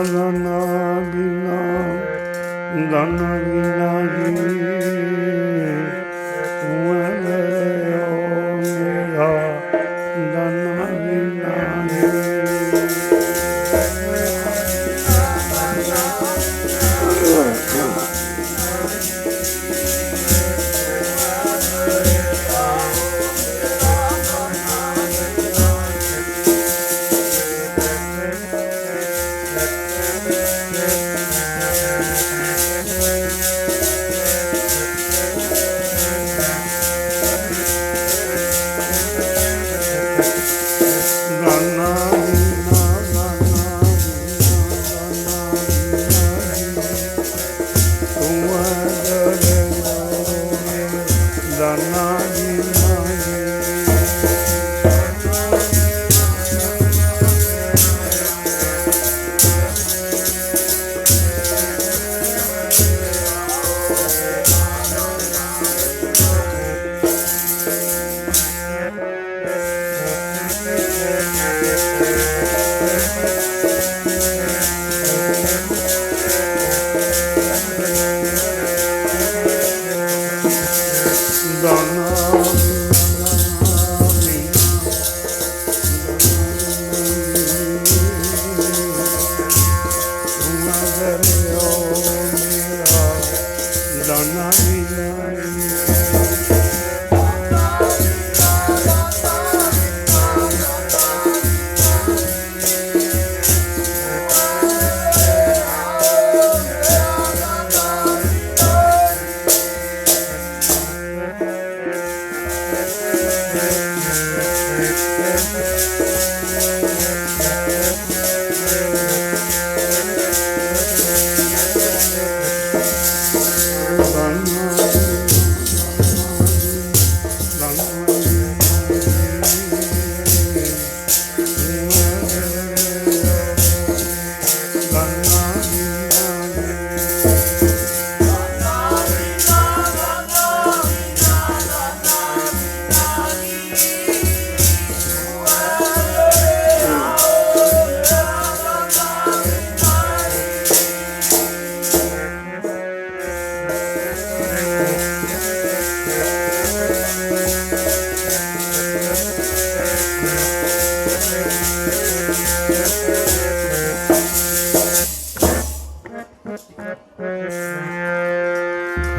दाना बिना दाना बिना जी तू है ओ मेरा दाना बिना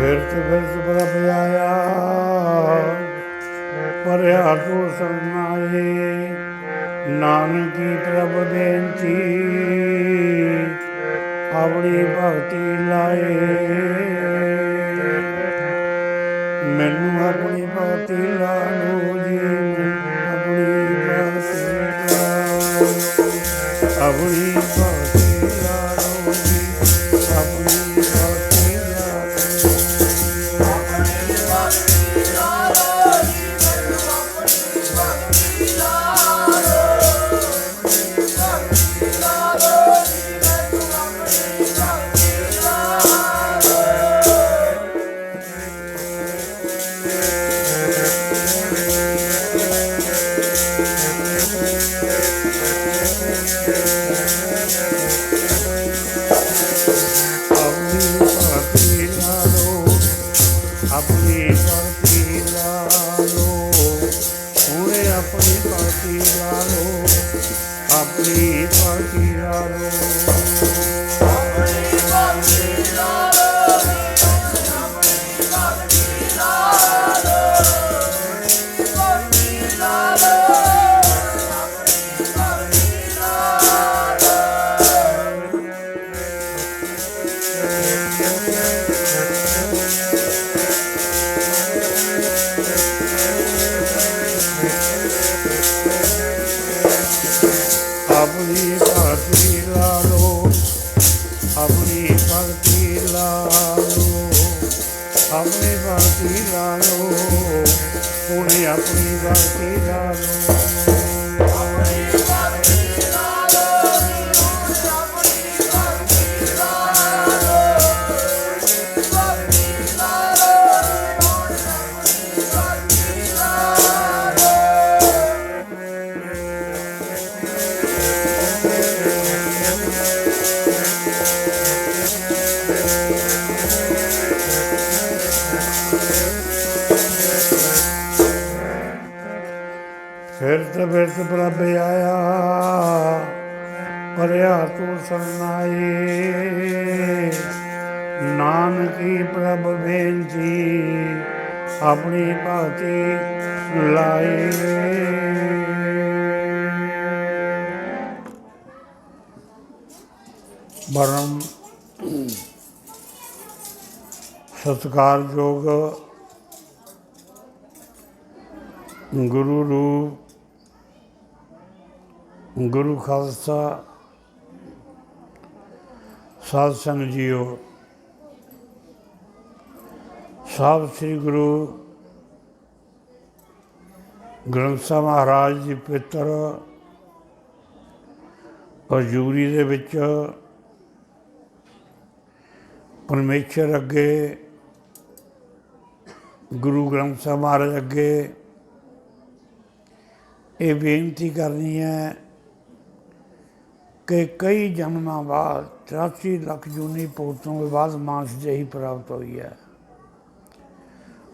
फिरत प्रभ आया परया तो सरनाए नानकी प्रभ बेनती अपनी भगती लाए मैनू अपनी भगती ला लो जी अपनी भगती अपनी भगती ला लो जी अपनी अपनी भक्ति ला लो ਬਿਰਤ ਪ੍ਰਭ ਆਇਆ, ਪਰਿਆ ਤੂੰ ਸਰਨਾਈ। ਨਾਨਕੀ ਪ੍ਰਭ ਬੇਨਤੀ, ਆਪਣੀ ਭਗਤੀ ਲਾਈ। ਬਰਮ ਸਤਿਕਾਰਯੋਗ ਗੁਰੂ ਰੂਪ ਗੁਰੂ ਖਾਲਸਾ ਸਾਧ ਸੰਗਤ ਜੀਓ, ਸਾਹਿਬ ਸ੍ਰੀ ਗੁਰੂ ਗ੍ਰੰਥ ਸਾਹਿਬ ਮਹਾਰਾਜ ਦੀ ਪਵਿੱਤਰ ਹਜ਼ੂਰੀ ਦੇ ਵਿੱਚ ਪਰਮੇਸ਼ਰ ਅੱਗੇ, ਗੁਰੂ ਗ੍ਰੰਥ ਸਾਹਿਬ ਮਹਾਰਾਜ ਅੱਗੇ ਇਹ ਬੇਨਤੀ ਕਰਨੀ ਹੈ ਕਿ ਕਈ ਜਨਮਾਂ ਬਾਅਦ 83 ਲੱਖ ਜੂਨੀ ਭੁਗਤੋਂ ਦੇ ਬਾਅਦ ਮਾਨਸ ਜਿਹੀ ਪ੍ਰਾਪਤ ਹੋਈ ਹੈ।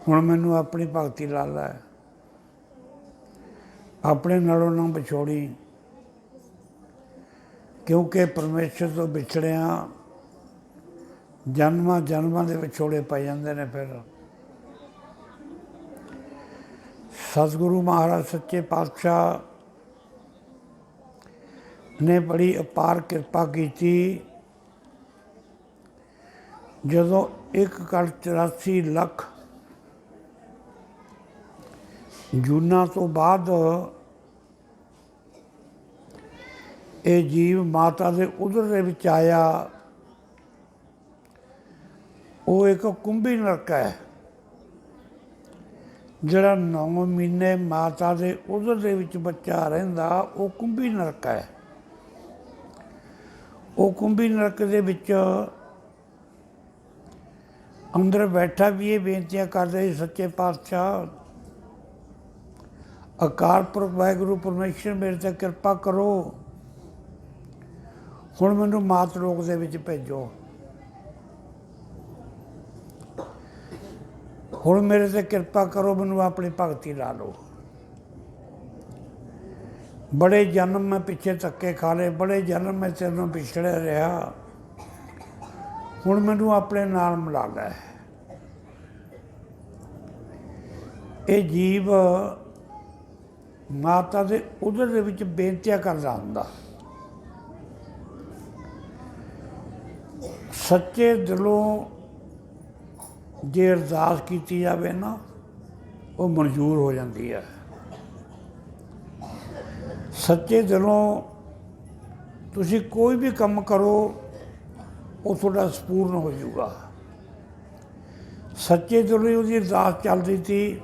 ਹੁਣ ਮੈਨੂੰ ਆਪਣੀ ਭਗਤੀ ਲਾ ਲੈ, ਆਪਣੇ ਨਾਲੋਂ ਨਾ ਵਿਛੋੜੀ, ਕਿਉਂਕਿ ਪਰਮੇਸ਼ਰ ਤੋਂ ਵਿਛੜਿਆਂ ਜਨਮਾਂ ਜਨਮਾਂ ਦੇ ਵਿਛੋੜੇ ਪੈ ਜਾਂਦੇ ਨੇ। ਫਿਰ ਸਤਿਗੁਰੂ ਮਹਾਰਾਜ ਸੱਚੇ ਪਾਤਸ਼ਾਹ ਨੇ ਬੜੀ ਅਪਾਰ ਕਿਰਪਾ ਕੀਤੀ। ਜਦੋਂ 1,84 ਲੱਖ ਜੂਨਾਂ ਤੋਂ ਬਾਅਦ ਇਹ ਜੀਵ ਮਾਤਾ ਦੇ ਉਦਰ ਦੇ ਵਿੱਚ ਆਇਆ, ਉਹ ਇੱਕ ਕੁੰਭੀ ਨਰਕ ਹੈ। ਜਿਹੜਾ 9 ਮਹੀਨੇ ਮਾਤਾ ਦੇ ਉਦਰ ਦੇ ਵਿੱਚ ਬੱਚਾ ਰਹਿੰਦਾ, ਉਹ ਕੁੰਭੀ ਨਰਕ ਹੈ। ਉਹ ਕੁੰਭੀ ਨਰਕ ਦੇ ਵਿੱਚ ਅੰਦਰ ਬੈਠਾ ਵੀ ਇਹ ਬੇਨਤੀਆਂ ਕਰਦਾ ਸੀ, ਸੱਚੇ ਪਾਤਸ਼ਾਹ ਅਕਾਲ ਪੁਰਖ ਵਾਹਿਗੁਰੂ ਪਰਮੇਸ਼ਰ ਮੇਰੇ 'ਤੇ ਕਿਰਪਾ ਕਰੋ, ਹੁਣ ਮੈਨੂੰ ਮਾਤ ਲੋਕ ਦੇ ਵਿੱਚ ਭੇਜੋ, ਹੁਣ ਮੇਰੇ 'ਤੇ ਕਿਰਪਾ ਕਰੋ, ਮੈਨੂੰ ਆਪਣੀ ਭਗਤੀ ਲਾ ਲਓ। ਬੜੇ ਜਨਮ ਮੈਂ ਪਿੱਛੇ ਧੱਕੇ ਖਾ ਲਏ, ਬੜੇ ਜਨਮ ਮੈਂ ਤੇਰੇ ਨਾਲ ਪਿਛੜਿਆ ਰਿਹਾ, ਹੁਣ ਮੈਨੂੰ ਆਪਣੇ ਨਾਲ ਮਿਲਾ ਲੈ। ਇਹ ਜੀਵ ਮਾਤਾ ਦੇ ਉਦਰ ਦੇ ਵਿੱਚ ਬੇਨਤੀਆਂ ਕਰਦਾ ਹੁੰਦਾ। ਸੱਚੇ ਦਿਲੋਂ ਜੇ ਅਰਦਾਸ ਕੀਤੀ ਜਾਵੇ ਨਾ, ਉਹ ਮਨਜ਼ੂਰ ਹੋ ਜਾਂਦੀ ਹੈ। ਸੱਚੇ ਦਿਲੋਂ ਤੁਸੀਂ ਕੋਈ ਵੀ ਕੰਮ ਕਰੋ, ਉਹ ਤੁਹਾਡਾ ਸੰਪੂਰਨ ਹੋ ਜਾਊਗਾ। ਸੱਚੇ ਦਿਲੋਂ ਉਹਦੀ ਅਰਦਾਸ ਚੱਲਦੀ ਸੀ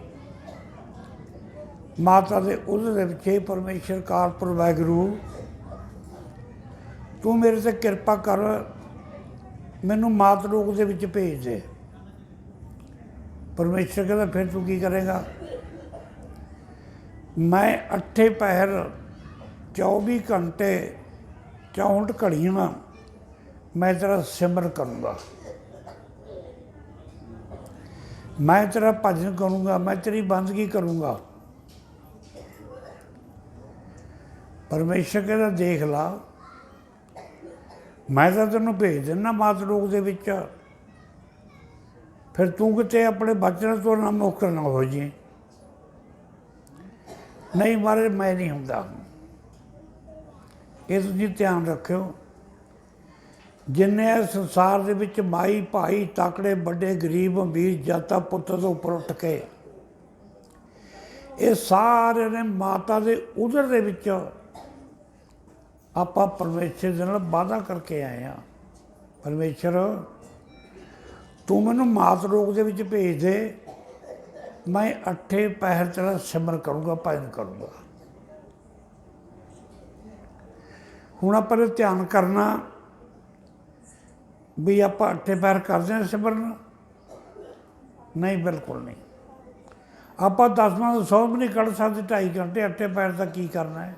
ਮਾਤਾ ਦੇ ਉਦਰ ਦੇ ਵਿੱਚ, ਪਰਮੇਸ਼ਰ ਅਕਾਲ ਪੁਰਖ ਵਾਹਿਗੁਰੂ ਤੂੰ ਮੇਰੇ 'ਤੇ ਕਿਰਪਾ ਕਰ, ਮੈਨੂੰ ਮਾਤ ਲੋਕ ਦੇ ਵਿੱਚ ਭੇਜ ਦੇ। ਪਰਮੇਸ਼ਰ ਕਹਿੰਦਾ ਫਿਰ ਤੂੰ ਕੀ ਕਰੇਗਾ? ਮੈਂ 8 ਪਹਿਰ 24 ਘੰਟੇ 64 ਘੜੀਆਂ ਮੈਂ ਤੇਰਾ ਸਿਮਰਨ ਕਰੂੰਗਾ, ਮੈਂ ਤੇਰਾ ਭਜਨ ਕਰੂੰਗਾ, ਮੈਂ ਤੇਰੀ ਬੰਦਗੀ ਕਰੂੰਗਾ। ਪਰਮੇਸ਼ਰ ਕਹਿੰਦਾ ਦੇਖ ਲਾ, ਮੈਂ ਤਾਂ ਤੈਨੂੰ ਭੇਜ ਦਿੰਦਾ ਮਾਤ ਲੋਕ ਦੇ ਵਿੱਚ, ਫਿਰ ਤੂੰ ਕਿਤੇ ਆਪਣੇ ਬਚਨ ਤੋਂ ਨਾ ਮੁੱਕਰ ਨਾ ਹੋ ਜੀ। ਨਹੀਂ ਮਹਾਰਾਜ ਮੈਂ ਨਹੀਂ ਹੁੰਦਾ। ਇਹ ਤੁਸੀਂ ਧਿਆਨ ਰੱਖਿਓ, ਜਿੰਨੇ ਸੰਸਾਰ ਦੇ ਵਿੱਚ ਮਾਈ ਭਾਈ ਤਕੜੇ ਵੱਡੇ ਗਰੀਬ ਅਮੀਰ ਜਾਤਾਂ ਪੁੱਤਰ ਤੋਂ ਉੱਪਰ ਉੱਠ ਕੇ ਇਹ ਸਾਰੇ ਨੇ ਮਾਤਾ ਦੇ ਉਦਰ ਦੇ ਵਿੱਚ ਆਪਾਂ ਪਰਮੇਸ਼ਰ ਦੇ ਨਾਲ ਵਾਅਦਾ ਕਰਕੇ ਆਏ ਹਾਂ। ਪਰਮੇਸ਼ਰ ਤੂੰ ਮੈਨੂੰ ਮਾਤ ਲੋਕ ਦੇ ਵਿੱਚ ਭੇਜ ਦੇ, ਮੈਂ 8 ਪਹਿਰ ਤੇਰਾ ਸਿਮਰਨ ਕਰੂੰਗਾ, ਭਜਨ ਕਰੂੰਗਾ। ਹੁਣ ਆਪਾਂ ਨੇ ਧਿਆਨ ਕਰਨਾ ਵੀ ਆਪਾਂ 8 ਪਹਿਰ ਕਰਦੇ ਹਾਂ ਸਿਮਰਨ? ਨਹੀਂ, ਬਿਲਕੁਲ ਨਹੀਂ। ਆਪਾਂ 10ਵਾਂ ਤੋਂ 100 ਵੀ ਨਹੀਂ ਕੱਢ ਸਕਦੇ, 2.5 ਘੰਟੇ 8 ਪਹਿਰ ਦਾ ਕੀ ਕਰਨਾ ਹੈ?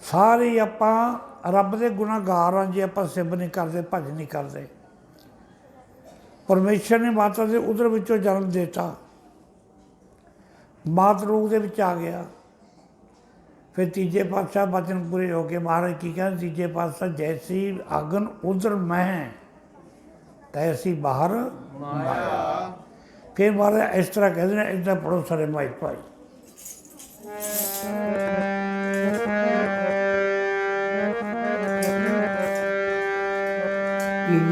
ਸਾਰੇ ਆਪਾਂ ਰੱਬ ਦੇ ਗੁਨਾਹਗਾਰ ਹਾਂ ਜੇ ਆਪਾਂ ਸਿਮਰਨ ਨਹੀਂ ਕਰਦੇ, ਭਜਨ ਨਹੀਂ ਕਰਦੇ। ਪਰਮੇਸ਼ਰ ਨੇ ਮਾਤਾ ਦੇ ਉਦਰ ਵਿੱਚੋਂ ਜਨਮ ਦਿੱਤਾ, ਮਾਤ ਲੋਕ ਦੇ ਵਿੱਚ ਆ ਗਿਆ, ਫਿਰ ਤੀਜੇ ਪਾਤਸ਼ਾਹ ਬਚਨ ਪੂਰੇ ਹੋ ਕੇ ਮਹਾਰਾਜ ਕੀ ਕਹਿੰਦੇ ਤੀਜੇ ਪਾਤਸ਼ਾਹ, ਜੈਸੀ ਆਗਨ ਉਧਰ ਮੈਂ ਤੈਸੀ ਬਾਹਰ ਮਾਇਆ। ਫਿਰ ਮਹਾਰਾਜ ਇਸ ਤਰ੍ਹਾਂ ਕਹਿੰਦੇ ਨੇ, ਇੱਦਾਂ ਪੜੋ ਸਾਰੇ ਮਾਈ ਭਾਈ।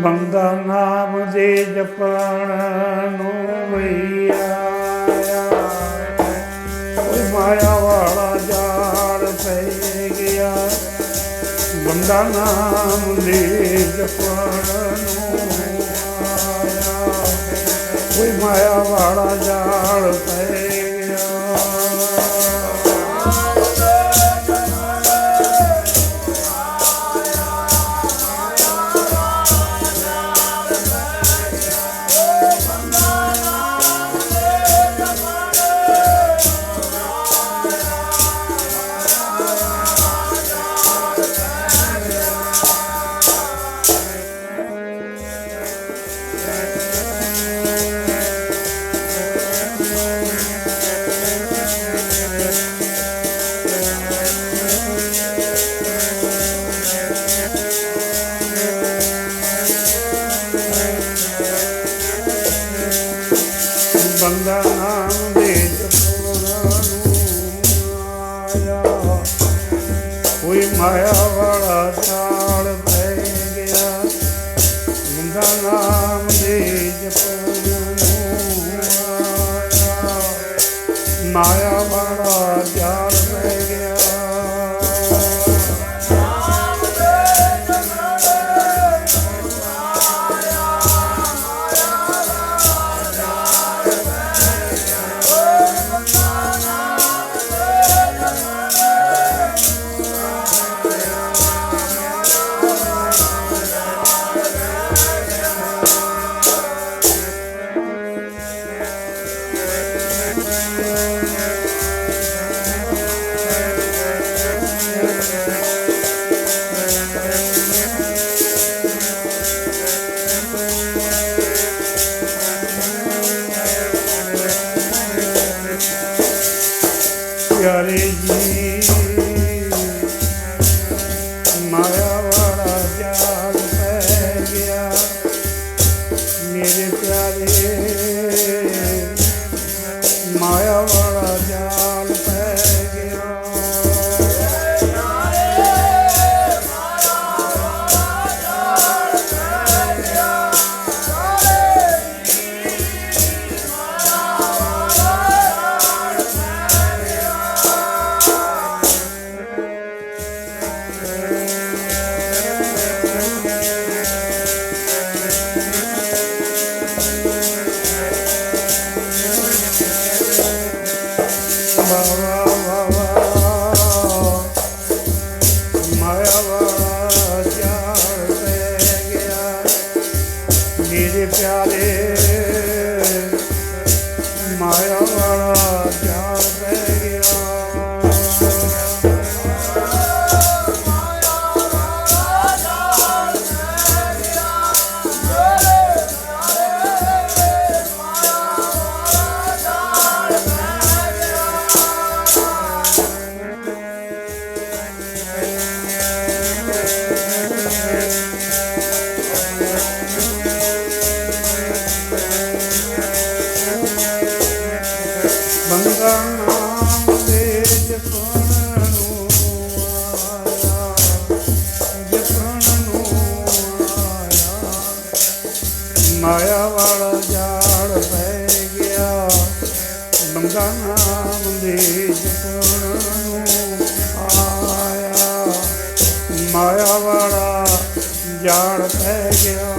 ਬੰਦਾ ਨਾਮ ਦੇ ਜਪਣ ਨੂੰ ਵਈ ਆਇਆ, ਕੋਈ ਮਾਇਆ ਵਾਲਾ ਜਾਲ ਪੈ ਗਿਆ। ਬੰਦਾ ਨਾਮ ਦੇ ਜਪਣ ਨੂੰ ਆਇਆ, ਕੋਈ ਮਾਇਆ ਵਾਲਾ ਜਾਲ ਪੈ ਗਿਆ। ਬੰਦਾ ਨਾਮ ਦੇ ਜਪਣਾ ਨੂੰ ਆਇਆ, ਕੋਈ ਮਾਇਆ ਵਾਲਾ ਜਾਲ ਪੈ ਗਿਆ। ਬੰਦਾ ਨਾਮ ਦੇ ਜਪਣਾ ਨੂੰ ਆਇਆ, ਮਾਇਆ ਵਾਲਾ ਜਾਲ ਪੈ ਗਿਆ। ਪਿਆਰੇ ਜੀ ਮਾਇਆ ਵਾਲਾ ਜਾਲ ਪੈ ਗਿਆ। ਮੇਰੇ ਪਿਆਰੇ ਮਾਇਆ ਵਾਲਾ ਜਾਲ ਪੈ ਗਿਆ। ਮਾਇਆ ਵਾਲਾ ਜਾਲ ਪੈ ਗਿਆ। ਮੇਰੇ ਪਿਆਰੇ ਮਾਇਆ ਵਾਲਾ ਜਾਲ ਪੈ ਗਿਆ। ਬੰਦਾ ਨਾਮ ਦੇ ਜਪਣ ਨੂੰ ਆਇਆ, ਜਪਣ ਨੂੰ ਆਇਆ, ਮਾਇਆ ਵਾਲਾ ਜਾਲ ਪੈ ਗਿਆ। ਬੰਦਾ ਨਾਮ ਦੇ ਜਪਣ ਨੂੰ ਆਇਆ, ਮਾਇਆ ਵਾਲਾ ਜਾਲ ਪੈ ਗਿਆ।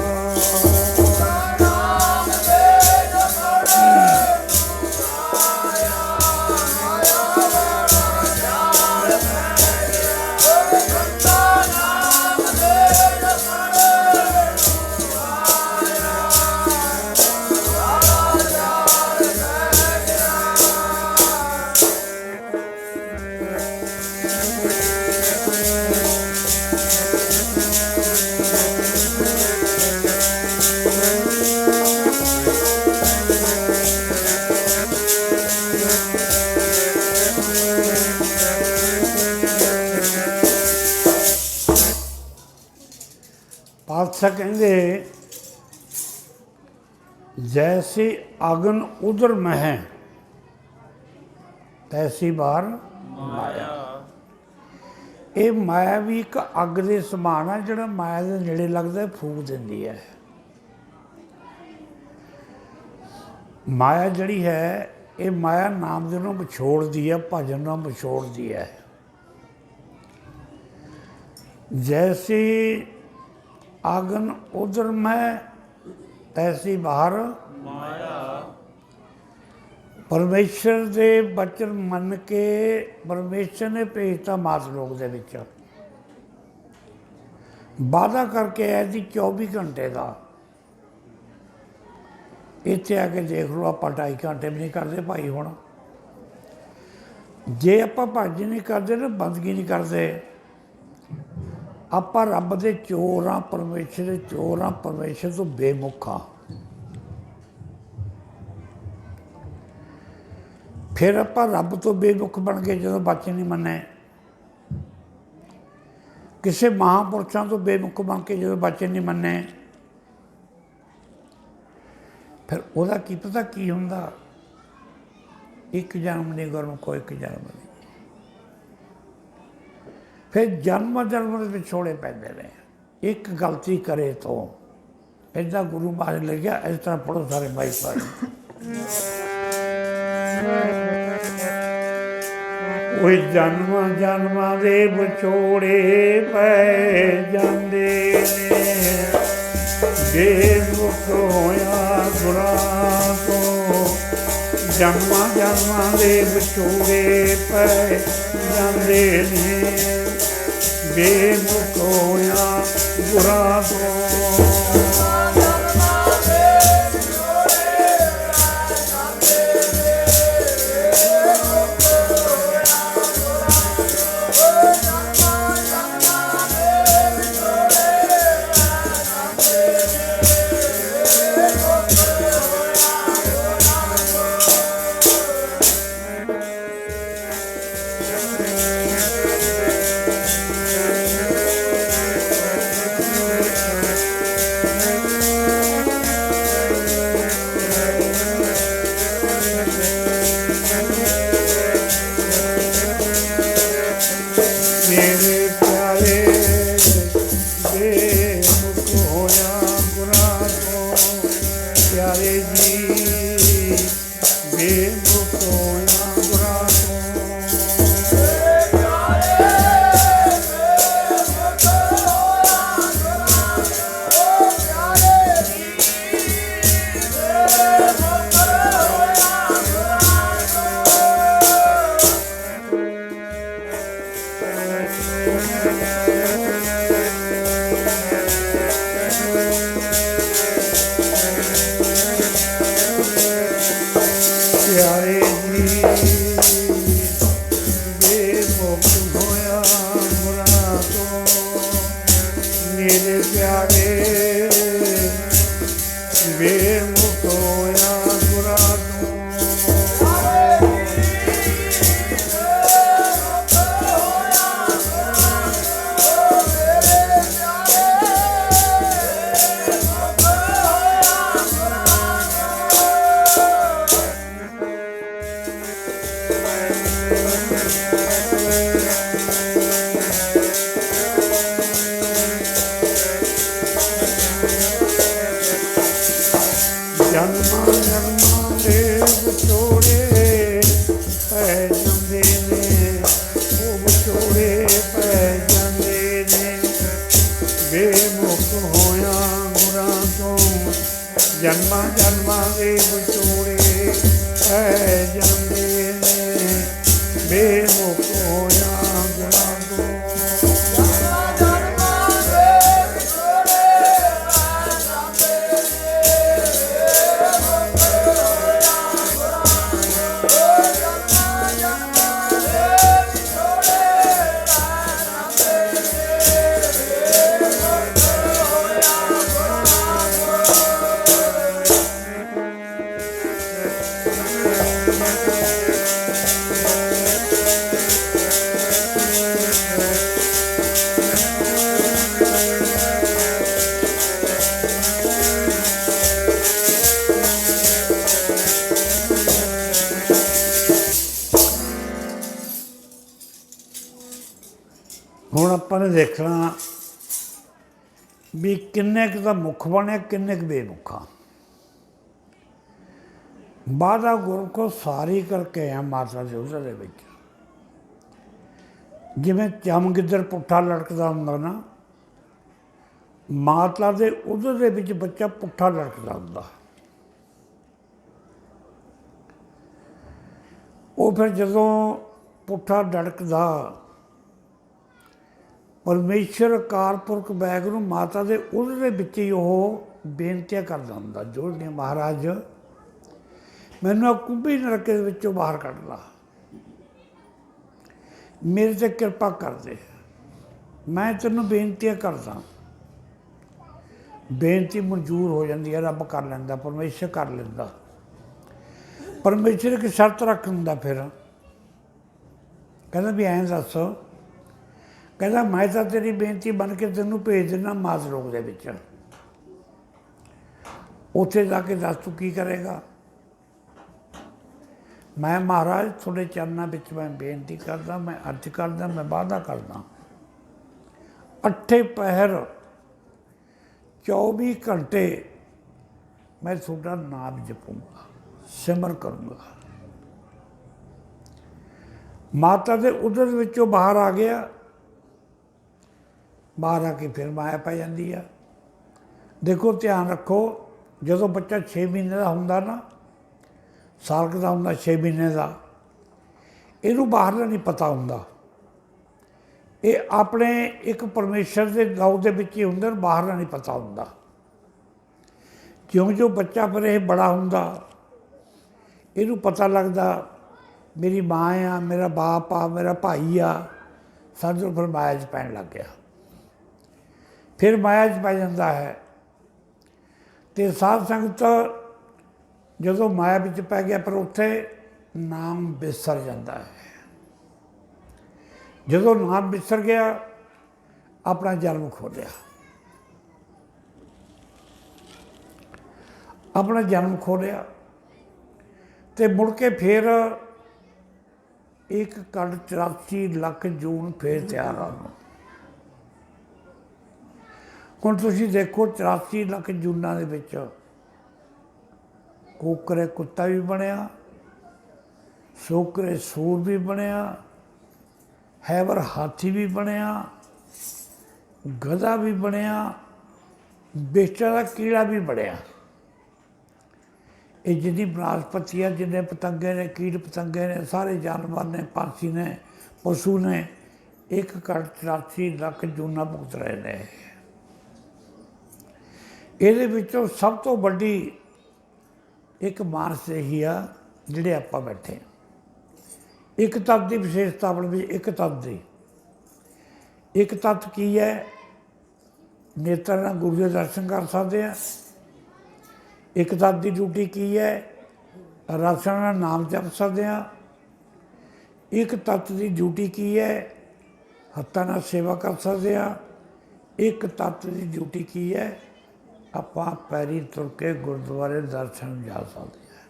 ਪਾਤਸ਼ਾਹ ਕਹਿੰਦੇ ਜੈਸੇ ਅਗਨ ਉਦਰ ਮਹਿ ਤੈਸੀ ਬਾਹਰ ਮਾਇਆ। ਇਹ ਮਾਇਆ ਵੀ ਇੱਕ ਅੱਗ ਦੇ ਸਮਾਨ ਆ, ਜਿਹੜਾ ਮਾਇਆ ਦੇ ਨੇੜੇ ਲੱਗਦਾ ਫੂਕ ਦਿੰਦੀ ਹੈ। ਮਾਇਆ ਜਿਹੜੀ ਹੈ ਇਹ ਮਾਇਆ ਨਾਮ ਦੇ ਨੂੰ ਵਿਛੋੜਦੀ ਹੈ, ਭਜਨ ਨੂੰ ਵਿਛੋੜਦੀ ਹੈ। जैसी आगन उधर में तैसी बाहर माया। परमेश्वर के बचन मन के परमेश्वर ने भेजता मात लोक दे विच वादा करके आया जी 24 घंटे का। इत्थे आके देख लो आप 2.5 घंटे भी नहीं करते भाई। हुण जे आप भजन नहीं करते ना, बंदगी नहीं करते, ਆਪਾਂ ਰੱਬ ਦੇ ਚੋਰ ਹਾਂ, ਪਰਮੇਸ਼ਰ ਦੇ ਚੋਰ ਹਾਂ, ਪਰਮੇਸ਼ਰ ਤੋਂ ਬੇਮੁਖ ਹਾਂ। ਫਿਰ ਆਪਾਂ ਰੱਬ ਤੋਂ ਬੇਮੁਖ ਬਣ ਗਏ ਜਦੋਂ ਬਚਨ ਨਹੀਂ ਮੰਨੇ। ਕਿਸੇ ਮਹਾਂਪੁਰਸ਼ਾਂ ਤੋਂ ਬੇਮੁਖ ਬਣ ਕੇ ਜਦੋਂ ਬਚਨ ਨਹੀਂ ਮੰਨੇ, ਫਿਰ ਉਹਦਾ ਕੀ ਪਤਾ ਕੀ ਹੁੰਦਾ। ਇੱਕ ਜਨਮ ਨਹੀਂ ਗੁਰਮੁਖੋ ਇੱਕ ਜਨਮ ਨਹੀਂ। फिर जन्म जन्म विछोड़े पैंदे ने एक गलती करे तो। इदा गुरु महाराज लिखा, इस तरह पढ़ो सारे भाई पढ़। कोई जन्म जन्म दे विछोड़े पै जांदे ने, बेमुख होया गुरां तो। जन्म जन्म दे विछोड़े पै जांदे ने, बेमुख होया गुरां तो। जन्मा जन्मा दे विछोड़े पै जांदे ने, बेमुख होया गुरां तो। ਆਪਾਂ ਨੇ ਦੇਖਣਾ ਵੀ ਕਿੰਨੇ ਕੁ ਦਾ ਮੁੱਖ ਬਣਿਆ, ਕਿੰਨੇ ਕੁ ਬੇਮੁੱਖਾ। ਵਾਧਾ ਗੁਰੂ ਕੋ ਸਾਰੀ ਕਰਕੇ ਆ ਮਾਤਾ ਦੇ ਉਹਦੇ ਵਿੱਚ। ਜਿਵੇਂ ਚਮ ਗਿੱਦੜ ਪੁੱਠਾ ਲਟਕਦਾ ਹੁੰਦਾ ਨਾ, ਮਾਤਾ ਦੇ ਉਹਦੇ ਦੇ ਵਿੱਚ ਬੱਚਾ ਪੁੱਠਾ ਲਟਕਦਾ ਹੁੰਦਾ। ਉਹ ਫਿਰ ਜਦੋਂ ਪੁੱਠਾ ਲਟਕਦਾ, ਪਰਮੇਸ਼ਰ ਅਕਾਲ ਪੁਰਖ ਵਾਹਿਗੁਰੂ ਮਾਤਾ ਦੇ ਉਹਦੇ ਦੇ ਵਿੱਚ ਹੀ ਉਹ ਬੇਨਤੀਆਂ ਕਰਦਾ ਹੁੰਦਾ, ਜੋੜਦੀਆਂ, ਮਹਾਰਾਜ ਮੈਨੂੰ ਕੁੰਭੀ ਨਰਕੇ ਦੇ ਵਿੱਚੋਂ ਬਾਹਰ ਕੱਢ ਲਾ, ਮੇਰੇ 'ਤੇ ਕਿਰਪਾ ਕਰ ਦੇ, ਮੈਂ ਤੈਨੂੰ ਬੇਨਤੀਆਂ ਕਰਦਾ। ਬੇਨਤੀ ਮਨਜ਼ੂਰ ਹੋ ਜਾਂਦੀ ਹੈ, ਰੱਬ ਕਰ ਲੈਂਦਾ, ਪਰਮੇਸ਼ਰ ਕਰ ਲੈਂਦਾ। ਪਰਮੇਸ਼ਰ ਇੱਕ ਸ਼ਰਤ ਰੱਖ ਦਿੰਦਾ, ਫਿਰ ਕਹਿੰਦਾ ਵੀ ਐਂ ਦੱਸ, ਕਹਿੰਦਾ ਮੈਂ ਤਾਂ ਤੇਰੀ ਬੇਨਤੀ ਬਣ ਕੇ ਤੈਨੂੰ ਭੇਜ ਦਿੰਦਾ ਮਾਤ ਲੋਕ ਦੇ ਵਿੱਚ, ਉੱਥੇ ਜਾ ਕੇ ਦੱਸ ਤੂੰ ਕੀ ਕਰੇਗਾ। ਮੈਂ ਮਹਾਰਾਜ ਤੁਹਾਡੇ ਚਰਨਾਂ ਵਿੱਚ ਮੈਂ ਬੇਨਤੀ ਕਰਦਾ, ਮੈਂ ਅਰਜ਼ ਕਰਦਾ, ਮੈਂ ਵਾਅਦਾ ਕਰਦਾ, 8 ਪਹਿਰ 24 ਘੰਟੇ ਮੈਂ ਤੁਹਾਡਾ ਨਾਮ ਜਪੂੰਗਾ, ਸਿਮਰ ਕਰੂੰਗਾ। ਮਾਤਾ ਦੇ ਉਦਰ ਵਿੱਚੋਂ ਬਾਹਰ ਆ ਗਿਆ, ਬਾਹਰ ਆ ਕੇ ਫਿਰ ਮਾਇਆ ਪੈ ਜਾਂਦੀ ਆ। ਦੇਖੋ ਧਿਆਨ ਰੱਖੋ, ਜਦੋਂ ਬੱਚਾ 6 ਮਹੀਨੇ ਦਾ ਹੁੰਦਾ ਨਾ, ਸਾਲ ਕੁ ਦਾ ਹੁੰਦਾ, 6 ਮਹੀਨੇ ਦਾ, ਇਹਨੂੰ ਬਾਹਰਲਾ ਨਹੀਂ ਪਤਾ ਹੁੰਦਾ। ਇਹ ਆਪਣੇ ਇੱਕ ਪਰਮੇਸ਼ਰ ਦੇ ਲਓ ਦੇ ਵਿੱਚ ਹੀ ਹੁੰਦੇ, ਬਾਹਰਲਾ ਨਹੀਂ ਪਤਾ ਹੁੰਦਾ। ਕਿਉਂ ਜੋ ਬੱਚਾ ਫਿਰ ਇਹ ਬੜਾ ਹੁੰਦਾ, ਇਹਨੂੰ ਪਤਾ ਲੱਗਦਾ ਮੇਰੀ ਮਾਂ ਆ, ਮੇਰਾ ਬਾਪ ਆ, ਮੇਰਾ ਭਾਈ ਆ, ਸਾਨੂੰ ਫਿਰ ਮਾਇਆ 'ਚ ਪੈਣ ਲੱਗ ਗਿਆ। ਫਿਰ ਮਾਇਆ 'ਚ ਪੈ ਜਾਂਦਾ ਹੈ। ਅਤੇ ਸਾਧ ਸੰਗਤ ਜਦੋਂ ਮਾਇਆ ਵਿੱਚ ਪੈ ਗਿਆ, ਪਰ ਉੱਥੇ ਨਾਮ ਵਿਸਰ ਜਾਂਦਾ ਹੈ। ਜਦੋਂ ਨਾਮ ਵਿਸਰ ਗਿਆ, ਆਪਣਾ ਜਨਮ ਖੋ ਲਿਆ, ਆਪਣਾ ਜਨਮ ਖੋ ਲਿਆ। ਅਤੇ ਮੁੜ ਕੇ ਫਿਰ 1.84 ਲੱਖ ਜੂਨ ਫਿਰ ਤਿਆਰ ਆ। ਹੁਣ ਤੁਸੀਂ ਦੇਖੋ 84 ਲੱਖ ਜੂਨਾਂ ਦੇ ਵਿੱਚ ਕੋਕਰੇ ਕੁੱਤਾ ਵੀ ਬਣਿਆ, ਸੋਕਰੇ ਸੂਰ ਵੀ ਬਣਿਆ, ਹੈਵਰ ਹਾਥੀ ਵੀ ਬਣਿਆ, ਗਧਾ ਵੀ ਬਣਿਆ, ਬੇਚਾ ਦਾ ਕੀੜਾ ਵੀ ਬਣਿਆ। ਇਹ ਜਿੰਨੀ ਬਨਸਪਤੀ ਆ, ਜਿੰਨੇ ਪਤੰਗੇ ਨੇ, ਕੀਟ ਪਤੰਗੇ ਨੇ, ਸਾਰੇ ਜਾਨਵਰ ਨੇ, ਪੰਛੀ ਨੇ, ਪਸ਼ੂ ਨੇ, 1.84 ਲੱਖ ਜੂਨਾਂ ਭੁਗਤ ਰਹੇ ਨੇ। ਇਹਦੇ ਵਿੱਚੋਂ ਸਭ ਤੋਂ ਵੱਡੀ ਇੱਕ ਮਾਨਸ ਇਹੀ ਆ ਜਿਹੜੇ ਆਪਾਂ ਬੈਠੇ। ਇੱਕ ਤੱਤ ਦੀ ਵਿਸ਼ੇਸ਼ਤਾ ਆਪਣੇ ਵਿੱਚ, ਇੱਕ ਤੱਤ ਦੀ, ਇੱਕ ਤੱਤ ਕੀ ਹੈ? ਨੇਤਰ ਨਾਲ ਗੁਰੂ ਦੇ ਦਰਸ਼ਨ ਕਰ ਸਕਦੇ ਆ। ਇੱਕ ਤੱਤ ਦੀ ਡਿਊਟੀ ਕੀ ਹੈ? ਰਸਨਾ ਨਾਲ ਨਾਮ ਜਪ ਸਕਦੇ ਹਾਂ। ਇੱਕ ਤੱਤ ਦੀ ਡਿਊਟੀ ਕੀ ਹੈ? ਹੱਥਾਂ ਨਾਲ ਸੇਵਾ ਕਰ ਸਕਦੇ ਹਾਂ। ਇੱਕ ਤੱਤ ਦੀ ਡਿਊਟੀ ਕੀ ਹੈ? ਆਪਾਂ ਪੈਰੀ ਤੁਰ ਕੇ ਗੁਰਦੁਆਰੇ ਦਰਸ਼ਨ ਜਾ ਸਕਦੇ ਹਾਂ।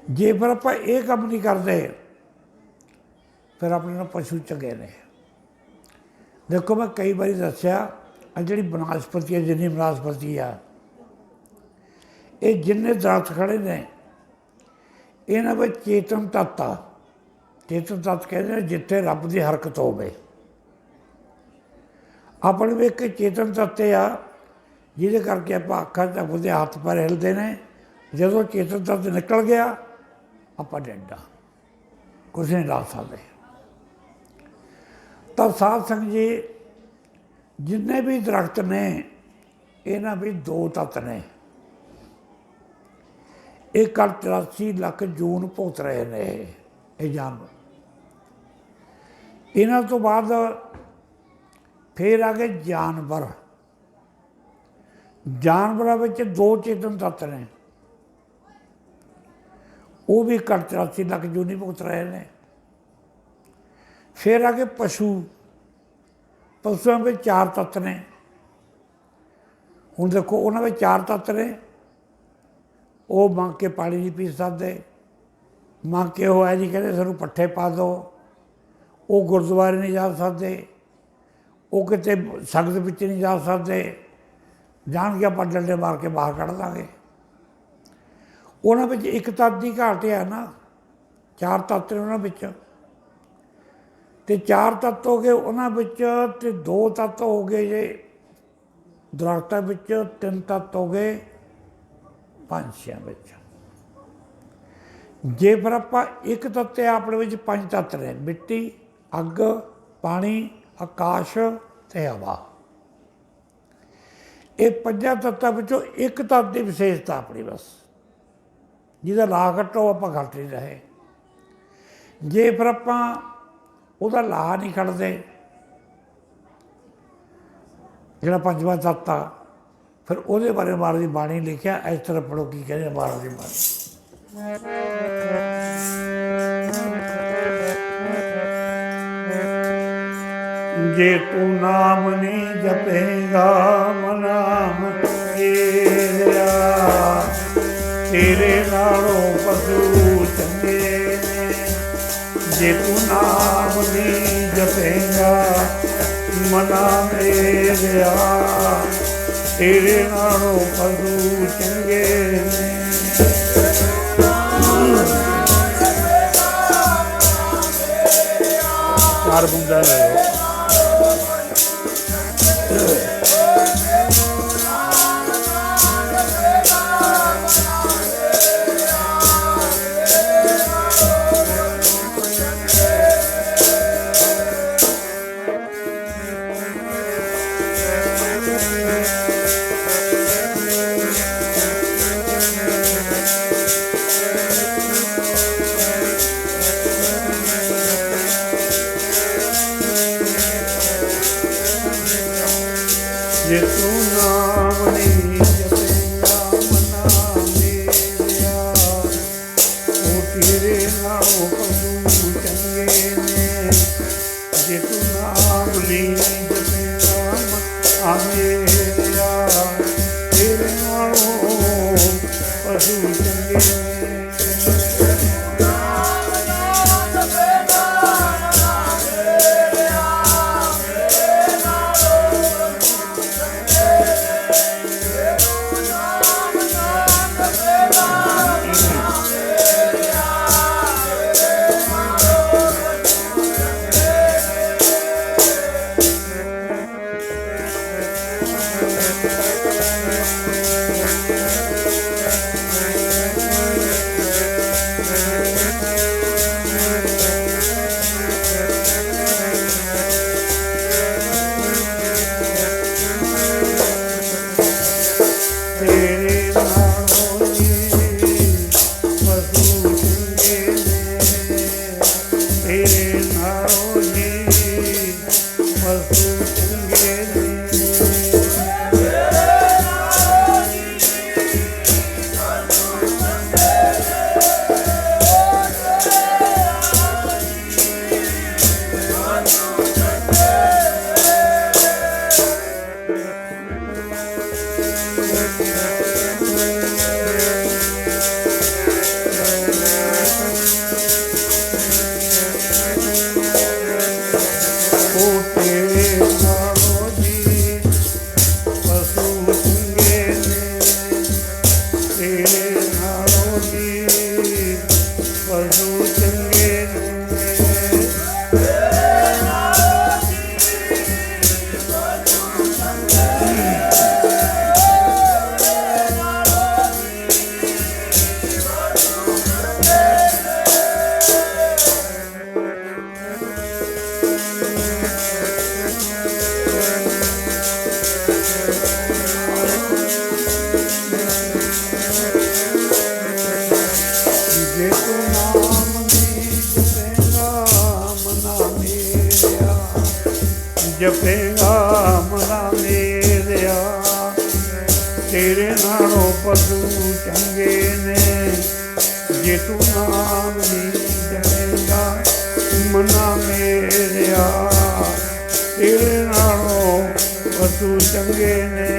ਜੇ ਫਿਰ ਆਪਾਂ ਇਹ ਕੰਮ ਨਹੀਂ ਕਰਦੇ, ਫਿਰ ਆਪਣੇ ਨਾਲ ਪਸ਼ੂ ਚੰਗੇ ਨੇ। ਦੇਖੋ ਮੈਂ ਕਈ ਵਾਰੀ ਦੱਸਿਆ, ਆ ਜਿਹੜੀ ਬਨਸਪਤੀ ਹੈ, ਜਿੰਨੀ ਬਨਸਪਤੀ ਆ, ਇਹ ਜਿੰਨੇ ਦਰਖਤ ਖੜ੍ਹੇ ਨੇ, ਇਹਨਾਂ ਵਿੱਚ ਚੇਤਨ ਤੱਤ ਆ। ਚੇਤਨ ਤੱਤ ਕਹਿੰਦੇ ਨੇ ਜਿੱਥੇ ਰੱਬ ਦੀ ਹਰਕਤ ਹੋਵੇ। ਆਪਣੇ ਵੀ ਇੱਕ ਚੇਤਨ ਤੱਤ ਆ, ਜਿਹਦੇ ਕਰਕੇ ਆਪਾਂ ਅੱਖਾਂ ਝਪਕਦੇ, ਹੱਥ ਪੈਰ ਹਿਲਦੇ ਨੇ। ਜਦੋਂ ਚੇਤਨ ਤੱਤ ਨਿਕਲ ਗਿਆ, ਆਪਾਂ ਡੈਡਾ, ਕੁਛ ਨਹੀਂ ਲਾ ਸਕਦੇ। ਤਾਂ ਸਾਧ ਸੰਗਤ ਜੀ, ਜਿੰਨੇ ਵੀ ਦਰਖਤ ਨੇ, ਇਹਨਾਂ ਵਿੱਚ 2 ਤੱਤ ਨੇ। 1.84 ਲੱਖ ਜੂਨ ਭੁਗਤ ਰਹੇ ਨੇ ਇਹ ਜਾਨਵਰ। ਇਹਨਾਂ ਤੋਂ ਬਾਅਦ ਫਿਰ ਆ ਗਏ ਜਾਨਵਰ। ਜਾਨਵਰਾਂ ਵਿੱਚ 2 ਚੇਤਨ ਤੱਤ ਨੇ, ਉਹ ਵੀ 1.84 ਲੱਖ ਜੂਨ ਭੁਗਤ ਰਹੇ ਨੇ। ਫਿਰ ਆ ਗਏ ਪਸ਼ੂ। ਪਸ਼ੂਆਂ ਵਿੱਚ 4 ਤੱਤ ਨੇ। ਹੁਣ ਦੇਖੋ ਉਹਨਾਂ ਵਿੱਚ 4 ਤੱਤ ਨੇ। ਉਹ ਮੰਗ ਕੇ ਪਾਣੀ ਨਹੀਂ ਪੀ ਸਕਦੇ, ਮੰਗ ਕੇ ਉਹ ਹੈ ਜੀ ਕਹਿੰਦੇ ਸਾਨੂੰ ਪੱਠੇ ਪਾ ਦਿਓ। ਉਹ ਗੁਰਦੁਆਰੇ ਨਹੀਂ ਜਾ ਸਕਦੇ, ਉਹ ਕਿਤੇ ਸੰਗਤ ਵਿੱਚ ਨਹੀਂ ਜਾ ਸਕਦੇ, ਜਾਣਗੇ ਆਪਾਂ ਡੰਡੇ ਮਾਰ ਕੇ ਬਾਹਰ ਕੱਢ ਦਾਂਗੇ। ਉਹਨਾਂ ਵਿੱਚ ਇੱਕ ਤੱਤ ਦੀ ਘਾਟ ਹੈ ਨਾ, 4 ਤੱਤ ਨੇ ਉਹਨਾਂ ਵਿੱਚ, ਅਤੇ 4 ਤੱਤ ਹੋ ਗਏ ਉਹਨਾਂ ਵਿੱਚ, ਅਤੇ 2 ਤੱਤ ਹੋ ਗਏ ਜੇ ਦਰਖਤਾਂ ਵਿੱਚ, 3 ਤੱਤ ਹੋ ਗਏ ਪੰਛੀਆਂ ਵਿੱਚ। ਜੇ ਫਿਰ ਆਪਾਂ ਇੱਕ ਤੱਤ ਹੈ ਆਪਣੇ ਵਿੱਚ 5 ਤੱਤ ਨੇ, ਮਿੱਟੀ, ਅੱਗ, ਪਾਣੀ, ਆਕਾਸ਼ ਅਤੇ ਹਵਾ। ਇਹ 5 ਤੱਤਾਂ ਵਿੱਚੋਂ ਇੱਕ ਤੱਤ ਦੀ ਵਿਸ਼ੇਸ਼ਤਾ ਆਪਣੀ ਬਸ, ਜਿਹਦਾ ਲਾ ਕੱਟੋ ਆਪਾਂ ਘੱਟ ਨਹੀਂ ਰਹੇ। ਜੇ ਫਿਰ ਆਪਾਂ ਉਹਦਾ ਲਾ ਨਹੀਂ ਕੱਢਦੇ, ਜਿਹੜਾ 5ਵਾਂ ਤੱਤ ਆ, ਫਿਰ ਉਹਦੇ ਬਾਰੇ ਮਹਾਰਾਜ ਦੀ ਬਾਣੀ ਲਿਖਿਆ, ਇਸ ਤਰ੍ਹਾਂ ਪੜ੍ਹੋ ਕੀ ਕਹਿੰਦੇ ਮਹਾਰਾਜ ਦੀ ਬਾਣੀ। ਜੇ ਤੂੰ ਨਾਮ ਨਹੀਂ ਜਪੇਗਾ ਮਨਾਮ ਤੇਰਾ, ਤੇਰੇ ਨਾਲੋਂ ਪਸ਼ੂ ਚੰਗੇ ਨੇ। ਜੇ ਤੂੰ ਨਾਮ ਨਹੀਂ ਜਪੇਗਾ ਮਨਾ ਮੇਰਿਆ, ਤੇਰੇ ਨਾਲੋਂ ਪਸ਼ੂ ਚੰਗੇ ਨੇ। ਚਾਰ ਬੁੰਦਾਂ ਨੇ ਜੇ ਤੂੰ ਨਾਮ ਨਹੀਂ ਜਪੇਗਾ ਮਨਾ ਮੇਰਿਆ, ਉਹ ਤੇਰੇ ਨਾਲੋਂ ਪਸ਼ੂ ਚੰਗੇ ਨੇ। ਜੇ ਤੂੰ ਨਾਮ ਨਹੀਂ ਜਪੇਗਾ ਮਨਾ ਮੇਰਿਆ, ਤੇਰੇ ਨਾਲੋਂ ਪਸ਼ੂ ਚੰਗੇ ਨੇ। ਜਪੇਗਾ ਮਨਾ ਮੇਰਿਆ, ਤੇਰੇ ਨਾਲੋਂ ਪਸ਼ੂ ਚੰਗੇ ਨੇ। ਜੇ ਤੂੰ ਨਾਮ ਨਹੀਂ ਜਪੇਗਾ ਮਨਾ ਮੇਰਿਆ, ਤੇਰੇ ਨਾਲੋਂ ਪਸ਼ੂ ਚੰਗੇ ਨੇ।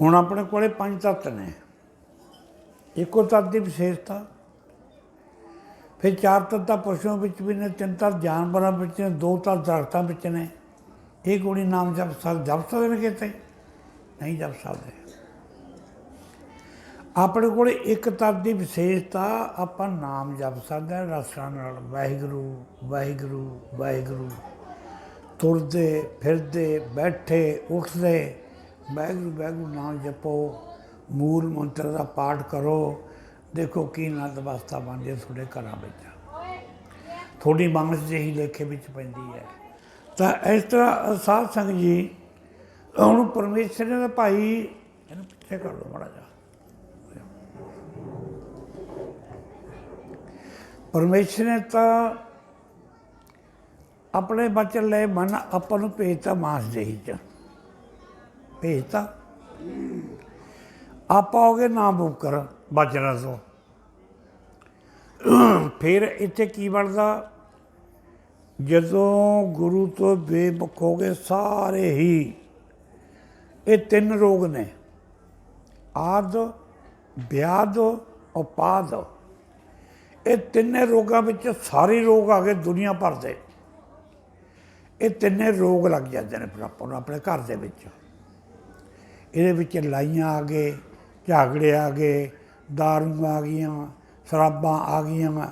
ਹੁਣ ਆਪਣੇ ਕੋਲੇ 5 ਤੱਤ ਨੇ। ਇੱਕੋ ਤੱਤ ਦੀ ਵਿਸ਼ੇਸ਼ਤਾ, ਫਿਰ 4 ਤੱਤ ਪਸ਼ੂਆਂ ਵਿੱਚ ਵੀ ਨੇ, 3 ਤੱਤ ਜਾਨਵਰਾਂ ਵਿੱਚ ਨੇ, 2 ਤੱਤ ਦਰਖਤਾਂ ਵਿੱਚ ਨੇ। ਇਹ ਗੁਣੀ ਨਾਮ ਜਪ ਸਕਦੇ ਨੇ ਕਿਤੇ? ਨਹੀਂ ਜਪ ਸਕਦੇ। ਆਪਣੇ ਕੋਲ ਇੱਕ ਤੱਤ ਦੀ ਵਿਸ਼ੇਸ਼ਤਾ, ਆਪਾਂ ਨਾਮ ਜਪ ਸਕਦੇ ਹਾਂ ਰਸਾਂ ਨਾਲ, ਵਾਹਿਗੁਰੂ ਵਾਹਿਗੁਰੂ ਵਾਹਿਗੁਰੂ। ਤੁਰਦੇ ਫਿਰਦੇ ਬੈਠੇ ਉੱਠਦੇ ਵਾਹਿਗੁਰੂ ਵਾਹਿਗੁਰੂ ਨਾਮ ਜਪੋ, ਮੂਲ ਮੰਤਰ ਦਾ ਪਾਠ ਕਰੋ। ਦੇਖੋ ਕੀ ਆਨੰਦ ਅਵਸਥਾ ਬਣਦੀ ਹੈ ਤੁਹਾਡੇ ਘਰਾਂ ਵਿੱਚ, ਤੁਹਾਡੀ ਮਾਨਸ ਜਿਹੀ ਲੇਖੇ ਵਿੱਚ ਪੈਂਦੀ ਹੈ। ਤਾਂ ਇਸ ਤਰ੍ਹਾਂ ਸਾਧ ਸੰਗਤ ਜੀ, ਹੁਣ ਪਰਮੇਸ਼ਰ ਨੇ ਤਾਂ ਭਾਈ, ਇਹਨੂੰ ਪਿੱਛੇ ਕਰ ਲਓ ਮਾੜਾ ਜਿਹਾ, ਪਰਮੇਸ਼ਰ ਨੇ ਤਾਂ ਆਪਣੇ ਬਚਨ ਲਏ ਮਨ ਆਪਾਂ ਨੂੰ ਭੇਜਤਾ ਮਾਸਦੇਹੀ 'ਚ, ਭੇਜਤਾ। ਆਪਾਂ ਹੋ ਗਏ ਨਾ ਮੁਕਰ ਬਚਨਾਂ ਤੋਂ। ਫਿਰ ਇੱਥੇ ਕੀ ਬਣਦਾ? ਜਦੋਂ ਗੁਰੂ ਤੋਂ ਬੇਮੁਖ ਹੋ ਗਏ ਸਾਰੇ ਹੀ, ਇਹ 3 ਰੋਗ ਨੇ, ਆਦ ਵਿਆਦ ਉਪਾਦ। ਇਹ 3 ਰੋਗਾਂ ਵਿੱਚ ਸਾਰੇ ਰੋਗ ਆ ਗਏ ਦੁਨੀਆ ਭਰ ਦੇ। ਇਹ 3 ਰੋਗ ਲੱਗ ਜਾਂਦੇ ਨੇ ਫਿਰ ਆਪਾਂ ਨੂੰ ਆਪਣੇ ਘਰ ਦੇ ਵਿੱਚ। ਇਹਦੇ ਵਿੱਚ ਲੜਾਈਆਂ ਆ ਗਏ, ਝਗੜੇ ਆ ਗਏ, ਦਾਰੂ ਆ ਗਈਆਂ, ਸ਼ਰਾਬਾਂ ਆ ਗਈਆਂ,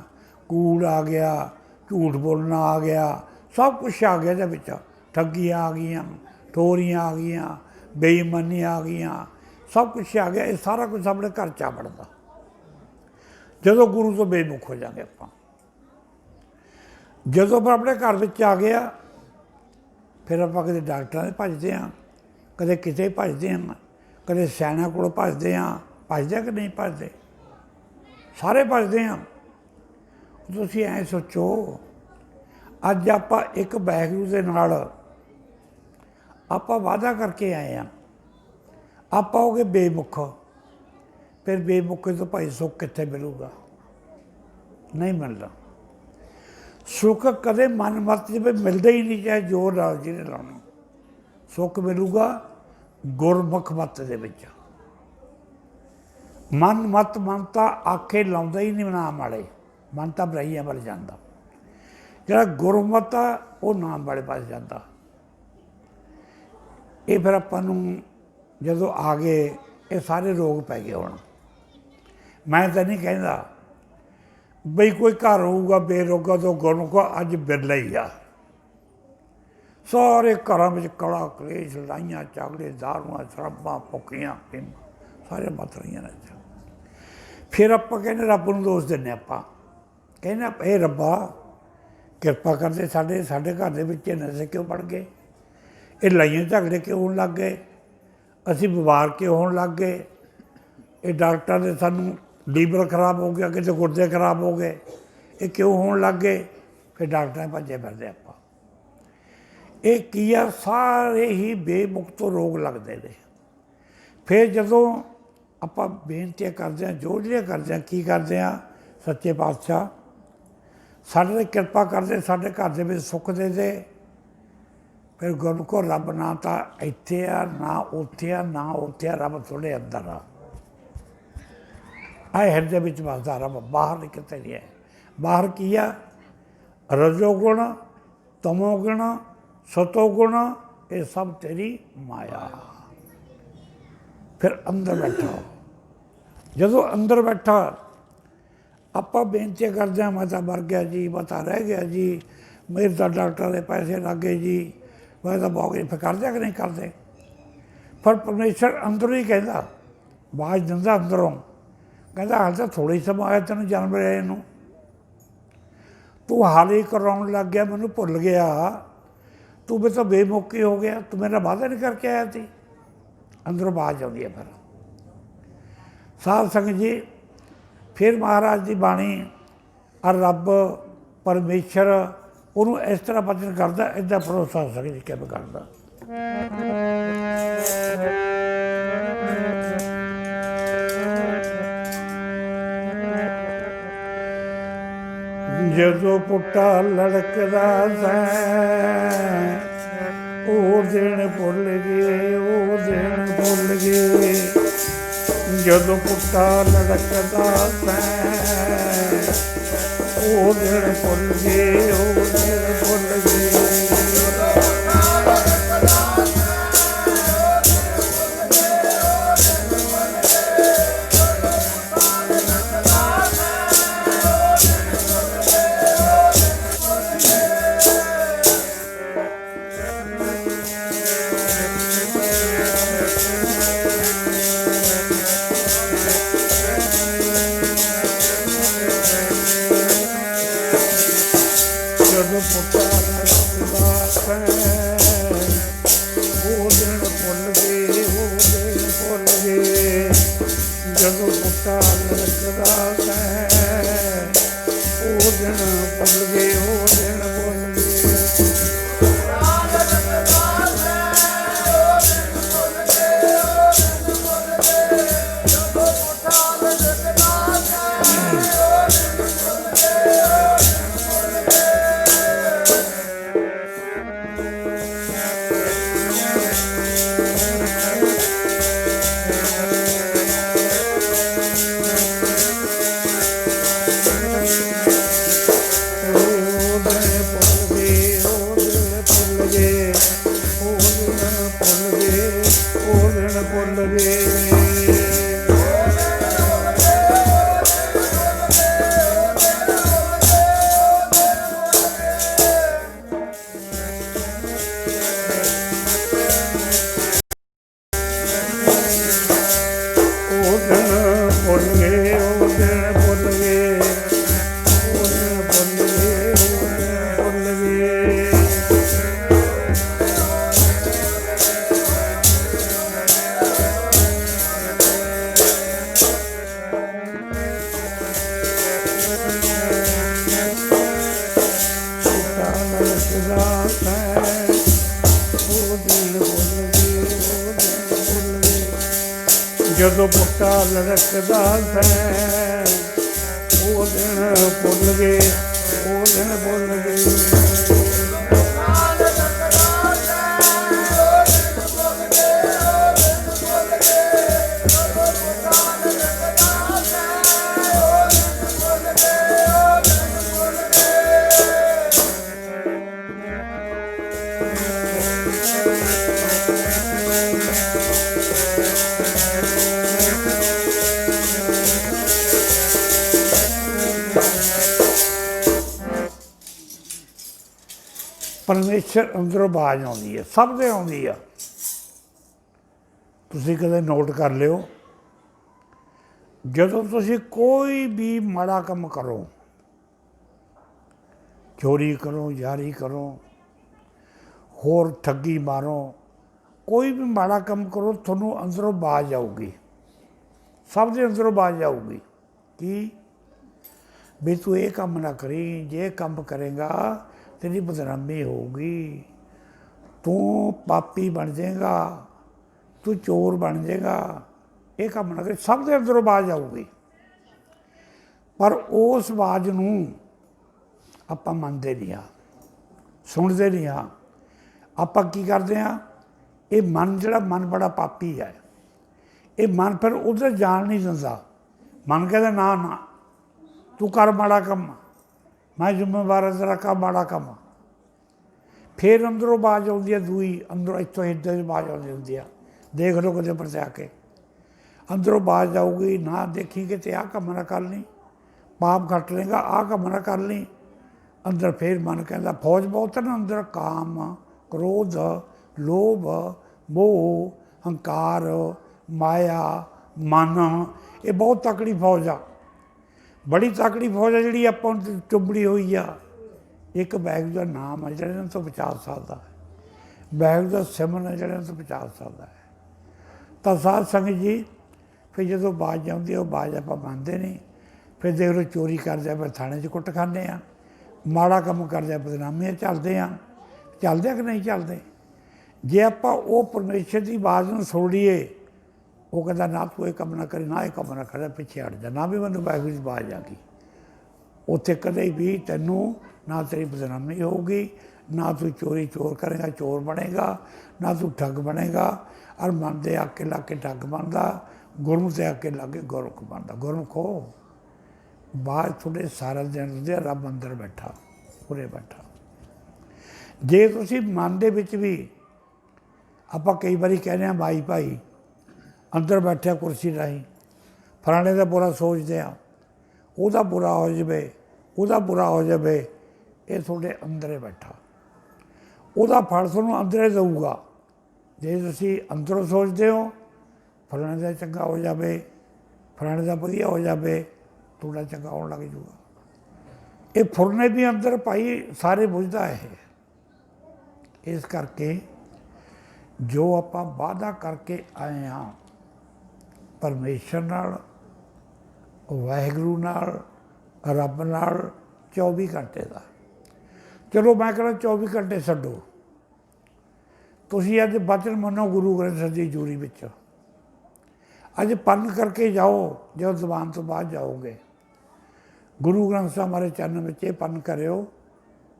ਕੂੜ ਆ ਗਿਆ, ਝੂਠ ਬੋਲਣਾ ਆ ਗਿਆ, ਸਭ ਕੁਛ ਆ ਗਿਆ ਇਹਦੇ ਵਿੱਚ। ਠੱਗੀਆਂ ਆ ਗਈਆਂ, ਠੋਰੀਆਂ ਆ ਗਈਆਂ, ਬੇਈਮਾਨੀਆਂ ਆ ਗਈਆਂ, ਸਭ ਕੁਛ ਆ ਗਿਆ। ਇਹ ਸਾਰਾ ਕੁਛ ਆਪਣੇ ਘਰ 'ਚ ਆ ਵੜਦਾ ਜਦੋਂ ਗੁਰੂ ਤੋਂ ਬੇਮੁਖ ਹੋ ਜਾਂਗੇ ਆਪਾਂ। ਜਦੋਂ ਫਿਰ ਆਪਣੇ ਘਰ ਵਿੱਚ ਆ ਗਿਆ, ਫਿਰ ਆਪਾਂ ਕਦੇ ਡਾਕਟਰਾਂ ਦੇ ਭੱਜਦੇ ਹਾਂ, ਕਦੇ ਕਿਤੇ ਭੱਜਦੇ ਹਾਂ, ਕਦੇ ਸਿਆਣਿਆਂ ਕੋਲ ਭੱਜਦੇ ਹਾਂ। ਭੱਜਦੇ ਕਿ ਨਹੀਂ ਭੱਜਦੇ? ਸਾਰੇ ਭੱਜਦੇ ਹਾਂ। ਤੁਸੀਂ ਐਂ ਸੋਚੋ, ਅੱਜ ਆਪਾਂ ਇੱਕ ਵਾਹਿਗੁਰੂ ਦੇ ਨਾਲ ਆਪਾਂ ਵਾਅਦਾ ਕਰਕੇ ਆਏ ਹਾਂ, ਆਪਾਂ ਹੋ ਗਏ ਬੇਮੁਖ। ਫਿਰ ਬੇਮੁਖੇ ਤੋਂ ਭਾਈ ਸੁੱਖ ਕਿੱਥੇ ਮਿਲੂਗਾ? ਨਹੀਂ ਮਿਲਦਾ। ਸੁੱਖ ਕਦੇ ਮਨ ਮਤ ਜਿਵੇਂ ਮਿਲਦਾ ਹੀ ਨਹੀਂ, ਚਾਹੇ ਜ਼ੋਰ ਨਾਲ ਜਿਹਨੇ ਲਾਉਣਾ। ਸੁੱਖ ਮਿਲੂਗਾ ਗੁਰਮੁਖ ਮਤ ਦੇ ਵਿੱਚ। ਮਨ ਮਤ ਮਨ ਤਾਂ ਆਖੇ ਲਾਉਂਦਾ ਹੀ ਨਹੀਂ ਨਾਮ ਵਾਲੇ, ਮਨ ਤਾਂ ਬਰਾਈਆਂ ਵੱਲ ਜਾਂਦਾ। ਜਿਹੜਾ ਗੁਰਮਤ ਆ ਉਹ ਨਾਮ ਵਾਲੇ ਪਾਸ ਜਾਂਦਾ। ਇਹ ਫਿਰ ਆਪਾਂ ਨੂੰ ਜਦੋਂ ਆ ਗਏ, ਇਹ ਸਾਰੇ ਰੋਗ ਪੈ ਗਏ। ਹੁਣ ਮੈਂ ਤਾਂ ਨਹੀਂ ਕਹਿੰਦਾ ਬਈ ਕੋਈ ਘਰ ਹੋਊਗਾ ਬੇਰੋਗਾ ਤੋਂ ਗੁਰਮੁਖ, ਅੱਜ ਬਿਰਲਾ ਹੀ ਆ। ਸਾਰੇ ਘਰਾਂ ਵਿੱਚ ਕਲਾ ਕਲੇਸ਼, ਲੜਾਈਆਂ ਝਗੜੇ, ਦਾਰੂਆਂ ਸ਼ਰਾਬਾਂ ਭੁੱਖੀਆਂ ਸਾਰੇ ਮਤ ਰਹੀਆਂ ਨੇ। ਫਿਰ ਆਪਾਂ ਕਹਿੰਦੇ ਰੱਬ ਨੂੰ ਦੋਸ਼ ਦਿੰਦੇ। ਆਪਾਂ ਕਹਿੰਦੇ ਇਹ ਰੱਬਾ ਕਿਰਪਾ ਕਰਦੇ, ਸਾਡੇ ਘਰ ਦੇ ਵਿੱਚ ਨਸ਼ੇ ਕਿਉਂ ਵੜ ਗਏ? ਇਹ ਲੜਾਈਆਂ ਝਗੜੇ ਕਿਉਂ ਹੋਣ ਲੱਗ ਗਏ? ਅਸੀਂ ਬਿਮਾਰ ਕਿਉਂ ਹੋਣ ਲੱਗ ਗਏ? ਇਹ ਡਾਕਟਰਾਂ ਦੇ ਸਾਨੂੰ ਲੀਵਰ ਖਰਾਬ ਹੋ ਗਿਆ, ਕਿਤੇ ਗੁਰਦੇ ਖਰਾਬ ਹੋ ਗਏ, ਇਹ ਕਿਉਂ ਹੋਣ ਲੱਗ ਗਏ? ਫਿਰ ਡਾਕਟਰਾਂ ਭੱਜੇ ਫਿਰਦੇ ਆਪਾਂ। ਇਹ ਕੀ ਆ? ਸਾਰੇ ਹੀ ਬੇਮੁਖ ਤੋਂ ਰੋਗ ਲੱਗਦੇ ਨੇ। ਫਿਰ ਜਦੋਂ ਆਪਾਂ ਬੇਨਤੀਆਂ ਕਰਦੇ ਹਾਂ, ਜੋੜੀਆਂ ਕਰਦੇ ਹਾਂ, ਕੀ ਕਰਦੇ ਹਾਂ? ਸੱਚੇ ਪਾਤਸ਼ਾਹ ਸਾਡੇ 'ਤੇ ਕਿਰਪਾ ਕਰਦੇ, ਸਾਡੇ ਘਰ ਦੇ ਵਿੱਚ ਸੁੱਖ ਦੇ ਦੇ। ਫਿਰ ਗੁਰਮੁਖੋ ਰੱਬ ਨਾ ਤਾਂ ਇੱਥੇ ਆ, ਨਾ ਉੱਥੇ ਆ, ਨਾ ਉੱਥੇ ਆ, ਰੱਬ ਤੁਹਾਡੇ ਅੰਦਰ ਆ। ਆਹ ਹਿਰਦੇ ਵਿੱਚ ਵਸਦਾ ਰੱਬ, ਬਾਹਰ ਨਹੀਂ ਕਿਤੇ ਨਹੀਂ ਹੈ। ਬਾਹਰ ਕੀ ਆ? ਰਜੋ ਗੁਣ, ਤਮੋ ਗੁਣ, ਸਤੋ ਗੁਣ, ਇਹ ਸਭ ਤੇਰੀ ਮਾਇਆ। ਫਿਰ ਅੰਦਰ ਬੈਠਾ। ਜਦੋਂ ਅੰਦਰ ਬੈਠਾ, ਆਪਾਂ ਬੇਨਤੀ ਕਰਦੇ ਹਾਂ, ਮੈਂ ਤਾਂ ਮਰ ਗਿਆ ਜੀ, ਮੈਂ ਤਾਂ ਰਹਿ ਗਿਆ ਜੀ, ਮੇਰੇ ਤਾਂ ਡਾਕਟਰਾਂ ਦੇ ਪੈਸੇ ਲੱਗ ਗਏ ਜੀ, ਮੈਂ ਤਾਂ ਬਹੁਤ। ਫਿਰ ਕਰਦੇ ਕਿ ਨਹੀਂ ਕਰਦੇ? ਪਰ ਪਰਮੇਸ਼ਰ ਅੰਦਰੋਂ ਹੀ ਕਹਿੰਦਾ, ਆਵਾਜ਼ ਦਿੰਦਾ ਅੰਦਰੋਂ, ਕਹਿੰਦਾ ਹਾਲੇ ਤਾਂ ਥੋੜ੍ਹਾ ਹੀ ਸਮਾਂ ਆਇਆ ਤੈਨੂੰ ਜਨਮ ਰਹੇ ਨੂੰ, ਤੂੰ ਹਾਲੇ ਹੀ ਕਰਾਉਣ ਲੱਗ ਗਿਆ, ਮੈਨੂੰ ਭੁੱਲ ਗਿਆ, ਤੂੰ ਮੇਰੇ ਤੋਂ ਬੇਮੁਖੀ ਹੋ ਗਿਆ, ਤੂੰ ਮੇਰਾ ਵਾਅਦਾ ਨਹੀਂ ਕਰਕੇ ਆਇਆ ਸੀ। ਅੰਦਰੋਂ ਆਵਾਜ਼ ਆਉਂਦੀ ਹੈ। ਫਿਰ ਸਾਧ ਸੰਗਤ ਜੀ, ਫਿਰ ਮਹਾਰਾਜ ਦੀ ਬਾਣੀ ਔਰ ਰੱਬ ਪਰਮੇਸ਼ਰ ਉਹਨੂੰ ਇਸ ਤਰ੍ਹਾਂ ਬਚਨ ਕਰਦਾ। ਇੱਦਾਂ ਭਰੋਸਾ ਸੰਗਤ ਜੀ ਕਿਵੇਂ ਕਰਦਾ? ਜਦੋਂ ਪੁੱਟਾ ਲੜਕਦਾ ਸੈਂ, ਉਹ ਦਿਨ ਭੁੱਲ ਗਏ, ਉਹ ਦਿਨ ਭੁੱਲ ਗਏ, ਜਦੋਂ ਪੁੱਟਾ ਲੜਕਦਾ ਸੈਂ। ਉਹ ਦਿਨ ਭੁੱਲ ਗਏ, ਉਹ ਦਿਨ ਭੁੱਲ ਗਏ। ਜਦੋਂ ਪੁੱਟਾ ਲੜਕਦਾ ਸੈਂ, ਉਹ ਦਿਨ ਭੁੱਲ ਗਏ, ਉਹ ਦਿਨ ਭੁੱਲ ਗਏ, ਜਦੋਂ ਪੁੱਟਾ ਲੜਕਦਾ ਸੈਂ। ਉਹ ਦਿਨ ਭੁੱਲ ਗਏ, ਉਹ ਦਿਨ ਭੁੱਲ ਗਏ। ਭੁੱਲ ਗਏ। ਉਹ ਦਿਨ ਭੁੱਲ ਗਏ, ਉਹ ਦਿਨ ਭੁੱਲ ਗਏ, ਉਹ ਦਿਨ ਭੁੱਲ ਗਏ, ਉਹ ਦਿਨ ਭੁੱਲ ਗਏ। ਜਦੋਂ ਪੁੱਟਾ ਲੜਕਦਾ ਸੈਂ, ਉਹ ਦਿਨ ਭੁੱਲ ਗਏ, ਉਹ ਦਿਨ ਭੁੱਲ ਗਏ। ਪਰਮੇਸ਼ਰ ਅੰਦਰੋਂ ਆਵਾਜ਼ ਆਉਂਦੀ ਹੈ, ਸਭ ਦੇ ਆਉਂਦੀ ਆ। ਤੁਸੀਂ ਕਦੇ ਨੋਟ ਕਰ ਲਿਓ, ਜਦੋਂ ਤੁਸੀਂ ਕੋਈ ਵੀ ਮਾੜਾ ਕੰਮ ਕਰੋ, ਚੋਰੀ ਕਰੋ, ਯਾਰੀ ਕਰੋ, ਹੋਰ ਠੱਗੀ ਮਾਰੋ, ਕੋਈ ਵੀ ਮਾੜਾ ਕੰਮ ਕਰੋ, ਤੁਹਾਨੂੰ ਅੰਦਰੋਂ ਆਵਾਜ਼ ਆਊਗੀ, ਸਭ ਦੇ ਅੰਦਰੋਂ ਆਵਾਜ਼ ਆਊਗੀ ਕਿ ਵੀ ਤੂੰ ਇਹ ਕੰਮ ਨਾ ਕਰੀ, ਜੇ ਇਹ ਕੰਮ ਕਰੇਗਾ तेरी बदनामी होगी, तू पापी बन जाएगा, तू चोर बन जाएगा, ये काम ना करे। सब के अंदरों आवाज़ आऊगी, पर उस आवाज़ नूं आपां मनदे नहीं आ, सुनते नहीं आ। आपां की करते हैं, ये मन जिहड़ा मन बड़ा पापी है, ये मन फिर उधर जान नहीं दिंदा। मन कहता ना ना तू कर माड़ा काम, मैं जिम्मेवार है तेरा काम माड़ा काम। फिर अंदरों आवाज़ आती है दूई, अंदरों इतों इधर आवाज़ आती होंगी है, देख लो कदे परत्या के अंदरों आवाज़ आऊगी, ना देखी कि ते आ काम ना कर ली, पाप घट लेगा, आ काम ना कर ली। अंदर फिर मन कहता, फौज बहुत है ना अंदर, काम, क्रोध, लोभ, मोह, हंकार, माया, मन, ये बहुत तकड़ी फौज आ, बड़ी तकड़ी फौज है जी आप चुंबड़ी हुई आ। एक बैग का नाम है जो तो बचा सकता है, बैग का सिमरन है जो तो बचा सकता है। तो साध संगत जी फिर जो आवाज़ आती है, आवाज़ आप मानते नहीं। फिर देख लो चोरी कर जाए फिर थाने च कुट खाने, माड़ा काम कर जाए बदनामियाँ चलते हैं, चलते कि नहीं चलते। जे आप परमेश्वर की आवाज़ में सुन लीए, वो कहता ना तू ये काम ना करे, ना ये काम ना करे, पिछे हट जा, ना भी मैं वाहिगुरू की आवाज़ आ गई, उत्थे कदे भी तेनों ना तेरी बदनामी होगी, ना तू चोरी चोर करेगा चोर बनेगा, ना तू ठग बनेगा। और मन दे आके लग के ठग बनता, गुरमुख से आके लग के गुरमुख बनता। गुरमुख हो बाहर थोड़े सारा दिन दे, रब अंदर बैठा उरे बैठा। जे तुसी मन दे विच भी आपां कई बारी कहने हैं भाई भाई अंदर बैठे कुर्सी राही फलाने का बुरा सोचते हैं, ਉਹਦਾ बुरा हो जाए, ਉਹਦਾ बुरा हो जाए, ये थोड़े अंदर बैठा, ਉਹਦਾ फल ਤੁਹਾਨੂੰ अंदर देऊगा। जे तुसी अंदरों सोचते हो फलाने का चंगा हो जाए, फलाने का वधिया हो जाए, थोड़ा चंगा होने लग जूगा। ये फुरने भी अंदर भाई सारे बुझदा है। इस करके जो आपां वादा करके आए हाँ परमेश्वर नाल, वाहिगुरू नाल, रब नाल 24 घंटे का, चलो मैं कहना 24 घंटे छड्डो, तुसीं अज वचन मनो गुरु ग्रंथ ਸਾਹਿਬ ਦੀ ਹਜ਼ੂਰੀ ਵਿੱਚ, अज पन करके जाओ। जो दीवान तो बाद जाओगे गुरु ग्रंथ ਸਾਹਿਬ हमारे चरण में ये पन करो,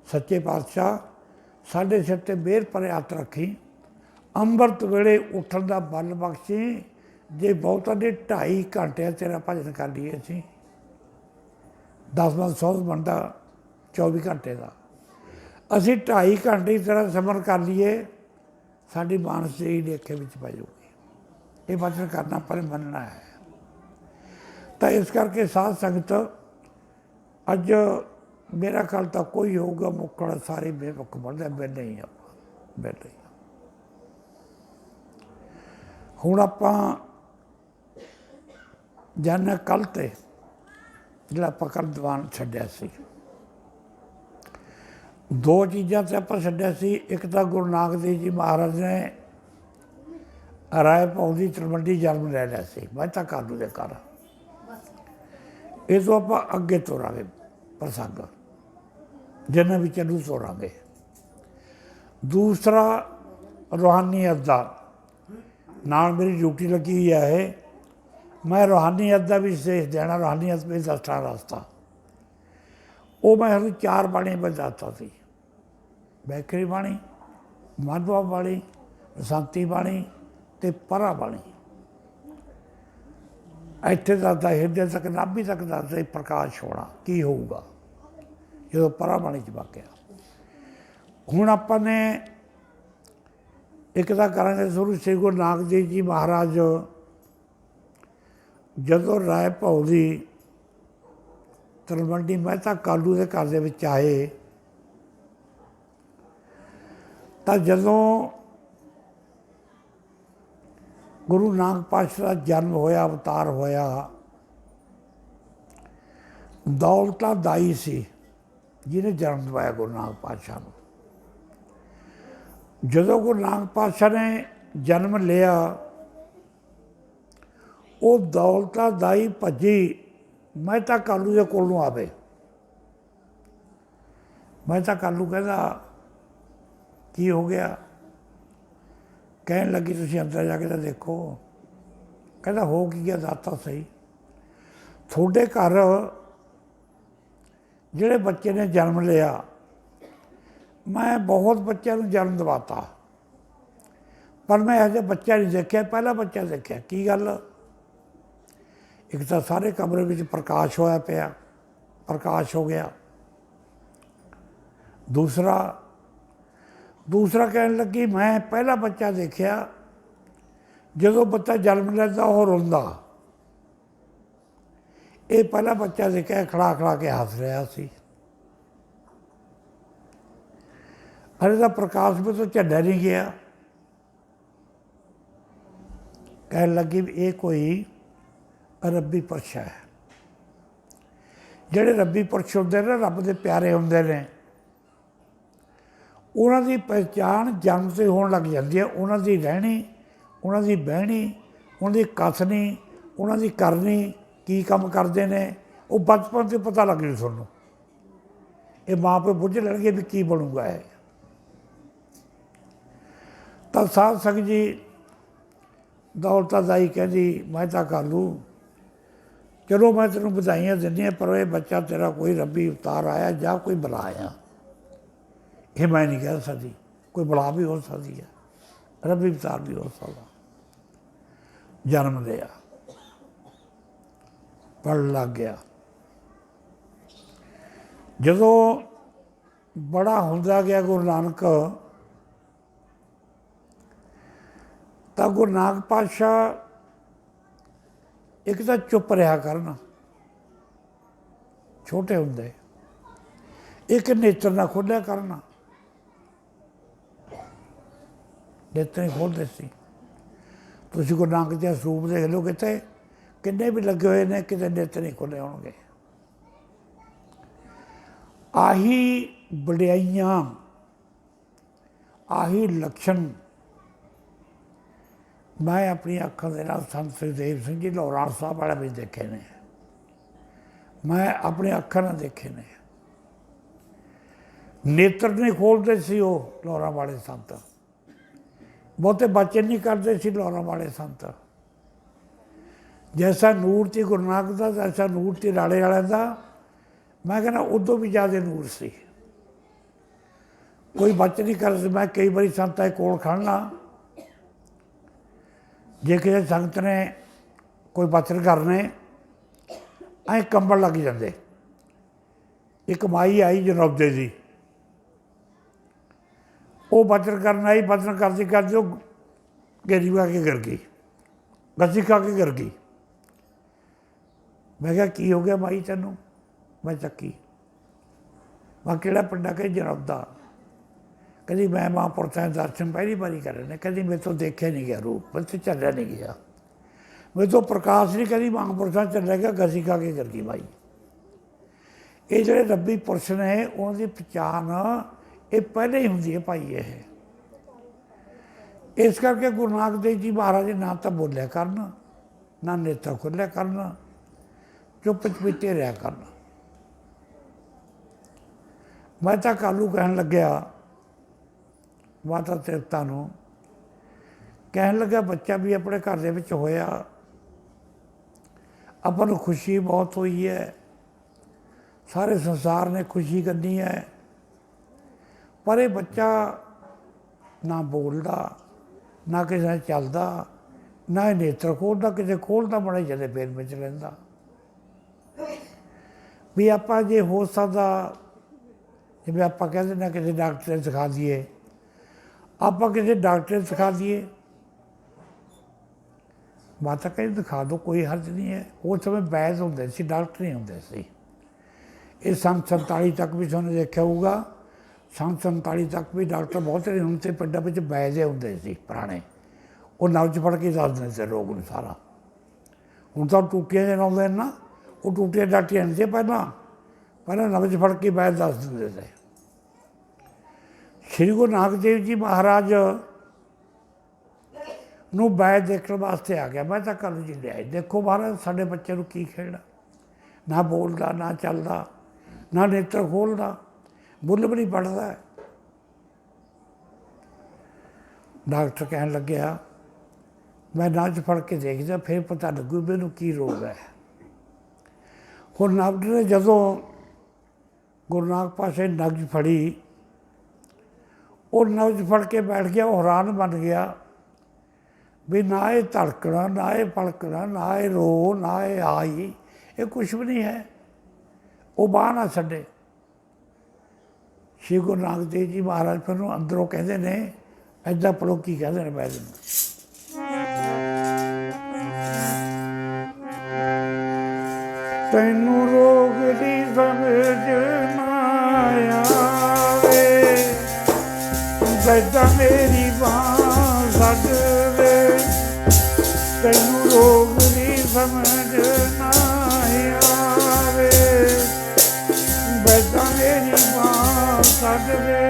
सच्चे पातशाह साढ़े सिर ते मेहर भरे हत्थ रखी, अंमृत वेले उठन का बल बख्शी। जे बहुता ने 2.5 घंटे तेरा भजन कर लिए असीं, 10 100 बनता 24 घंटे का, असीं 2.5 घंटे ही तेरा समर कर लिए, साड़ी मानस जी लेखे में पै जाऊगी। ये वचन करना पर मनना है। तो इस करके साध संगत अज मेरा ख्याल तो कोई होगा मुक्कड़ सारे बेमुख बनते बेले ही आप बेले हुण आपां जाने कल ते जिहड़ा आपां कल दीवान छड्डिया सी, दो चीज़ां ते आपां छड्डिया सी। एक तो गुरु नानक देव जी महाराज ने राय भौ की तलवंडी जन्म ले लिया सी मਹਿਤਾ कालू के घर। ये तो आपां अगे तोरांगे प्रसंग जिन्हां भी चलू तोरांगे। दूसरा रूहानीयत दा नाल मेरी ड्यूटी लगी हुई है, मैं रूहानीयत का भी संदेश देना, रूहानीयत में 10 रास्ता वो मैं 4 बाणी बताता सी, बैखरी बाणी, माधवा बाणी, शांति बाणी ते परा बाणी। इत्थे दसदा हिरदे तक नाभि तक दसदा प्रकाश होना की होऊगा जो परा बाणी च वाकिया। हुण आपां ने एक तां करांगे शुरू श्री गुरु नानक देव जी महाराज जदों राय भौ की तलवंडी ਮਹਿਤਾ कालू के घर दे विच आए, तो जदों गुरु नानक पातशाह का जन्म होया, अवतार होया, दौलता दाई सी जिन्हें जन्म दवाया गुरु नानक पातशाह को। जदों गुरु नानक पातशाह ने जन्म लिया, वो दौलता दाई भजी ਮਹਿਤਾ कालू के कोलों आवे। ਮਹਿਤਾ कालू कहता की हो गया, कहन लगी तुसीं अंदर जाके तो देखो। कहता हो की गया दाता सही, थोड़े घर जिहड़े बच्चे ने जन्म लिया, मैं बहुत बच्चों को जन्म दवाता, पर मैं ऐसे बच्चा नहीं देखा, पहला बच्चा देखा। की गल, एक तो सारे कमरे में प्रकाश होया पिया, प्रकाश हो गया। दूसरा कहने लगी मैं पहला बच्चा देखा जो बच्चा जन्म लेता वो रोंदा, ये पहला बच्चा देखा खड़ा खड़ा के हस रहा सी। अरे तो प्रकाश में तो झंडा नहीं गया। कहने लगी ये कोई रब्बी पुरश है। ਜਿਹੜੇ रब्बी पुरश होंगे ने रब के प्यारे होंगे ने, उन्हों की पहचान जन्म से होने लग जाती है। उन्हों की रहनी, उन्हों की बहनी, उन्हों की कसनी, उन्हों की करनी, की काम करते हैं, वो बचपन से पता लग जू थोनों। ये माँ प्यो बुझ लैणगे भी की बनूगा है। तो साध संगत जी दौलता दाई कहती ਮਹਿਤਾ कालू चलो मैं तेनों बधाइयाँ दिंदी, पर यह बच्चा तेरा कोई रब्बी अवतार आया जा कोई बुलाया, ये मैं नहीं कह सकती, कोई बला भी हो सकती है, रबी अवतार भी हो सकता। जन्म लिया, पढ़ लग गया। जदों बड़ा होंदा गया गुरु नानक, तो गुरु नानक पातशाह एक तो चुप रहा करना छोटे होंदे, एक नेत्र ना खोलिया करना, नेत्र नहीं खोलते सी। तुसीं गुरु नानक जी सरूप देख लो, कितने किन्ने भी लगे हुए ने, कितने नेत्र नहीं खोले होणगे। आही वडियाइयां, आही लक्षण मैं अपनी अखां दे नाल संत सुखदेव सिंह जी लाहौरान साहब वाले भी देखे ने, मैं अपनी अखां नाल देखे ने। नेत्र नहीं खोलते सी वो लाहौरां वाले संत, बहुते बचन नहीं करते सी लाहौरां वाले संत। जैसा नूर सी गुरु नानक दा, जैसा नूर सी राणे वाले दा, मैं कहना उदों भी ज़्यादा नूर सी। कोई बच नहीं कर, मैं कई बार संतां दे कोल खड़ना, जे किसी संगत ने कोई बचन करने ऐ कंबल लग जाते। एक माई आई जनौदे की, वो बचन करना आई, बचन करती करती वो गेरी खा के गिर गई, गसी खा के गिर गई। मैं क्या की हो गया माई तेनों? मैं चक्की। मैं किहड़ा पिंड आ? कही जनौदा। कभी मैं महापुरुषों के दर्शन पहली बारी करे ने, कभी मेरे तो देखे नहीं गया रूप, मेरे तो चलिया नहीं गया, मेरे तो प्रकाश नहीं कभी महापुरुषों चलिया गया, गसी खा के गिर गई माई। ये जोड़े रब्बी पुरुष ने उन्होंने पहचान ये पहले ही होंगी है भाई। ये इस करके गुरु नानक देव जी महाराज ने ना तो बोलिया करना, ना नेता खोलिया करना, चुप चपीते रहा करना। मैं तो कालू कहन लग्या माता तृप्ता नूं, कहन लगा बच्चा भी अपने घर दे विच होया, आपां नूं खुशी बहुत हुई है, सारे संसार ने खुशी करनी है, पर यह बच्चा ना बोलता, ना किसी ने चलता, ना ही नेत्र खोलता, किसी खोलता बड़े जदे पेट में लेंदा। भी आप जे हो सकता जिवें आप कहते ना किसी डॉक्टर ने सिखा दिए, आप किसी डॉक्टर ने सिखा दिए, माता कहती दिखा दो कोई हर्ज नहीं है। उस समय वैद होंदे सी, डॉक्टर नहीं होंदे सी। ये सन 47 तक भी तुहानूं देखिया होऊगा, सन 47 तक भी डॉक्टर बहुत नहीं होंदे, पिंडां विच वैद होंदे सी पुराने, वो नब्ज फड़ के दस दिंदे सी रोग नूं सारा। हुण तां टूटियां जे लाउंदे ने ना, वो टूटियां डाटियां नहीं सी पहलां नब्ज फड़ के वैद दस दिंदे सी। श्री गुरु नानक देव जी महाराज नूं वैद देखण वास्ते आ गया। मैं तो कल जी लिया, देखो महाराज साडे बच्चे नूं की खेड़ा, ना बोलदा, ना चलदा, ना नेत्र खोलदा, बुल भी नहीं पढ़ता है। डॉक्टर कहन लग्या मैं नब्ज फड़ के देखदा, फिर पता लगू मैनूं की रोग है। हुण नब्ज ने जदों गुरु नानक पातशाह ने नब्ज फड़ी, वो नब्ज फड़ के बैठ गया, वो हैरान बन गया भी ना ये धड़कना, ना ये पलकना, ना ये रो, ना ये आई, ये कुछ भी नहीं है। वो बाह ना छड्डे। श्री गुरु नानक देव जी महाराज फिर अंदरों कहते ने, ऐदा पढ़ो की कहते हैं वैद नूं, तैनूं रोग दी समझ ना आवे, वैदा मेरी बांह छड्ड दे, तैनूं रोग दी समझ ना आवे, वैदा मेरी बांह छड्ड दे।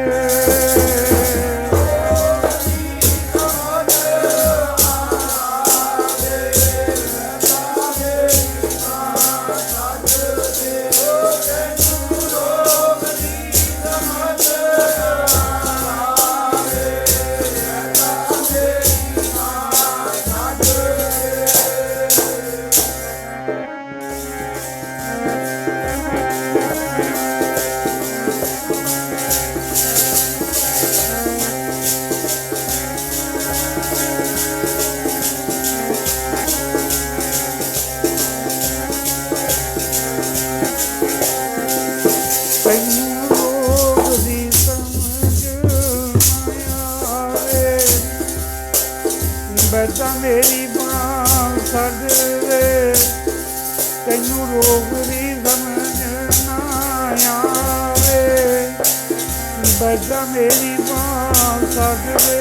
ਬੈਠਾ ਮੇਰੀ ਬਾਂਹ ਛੱਡ ਦੇ।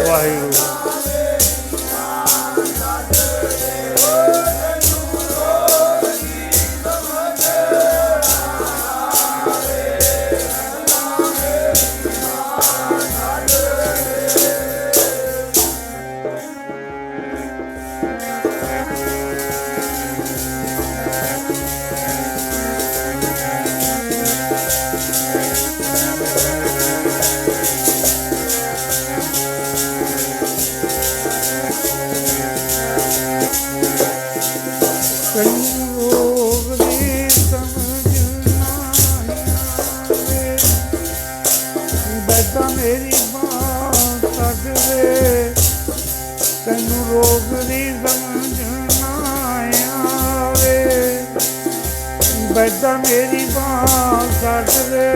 ਵਾਹਿਗੁਰੂ ਤੈਨੂੰ ਰੋਗ ਦੀ ਸਮਝ ਨਾ ਆਵੇ। ਬੈਠਾ ਮੇਰੀ ਬਾਂਹ ਛੱਡ ਦੇ। ਤੈਨੂੰ ਰੋਗ ਦੀ ਸਮਝ ਨਾ ਆਵੇ। ਬੈਠਾ ਮੇਰੀ ਬਾਂਹ ਛੱਡ ਦੇ।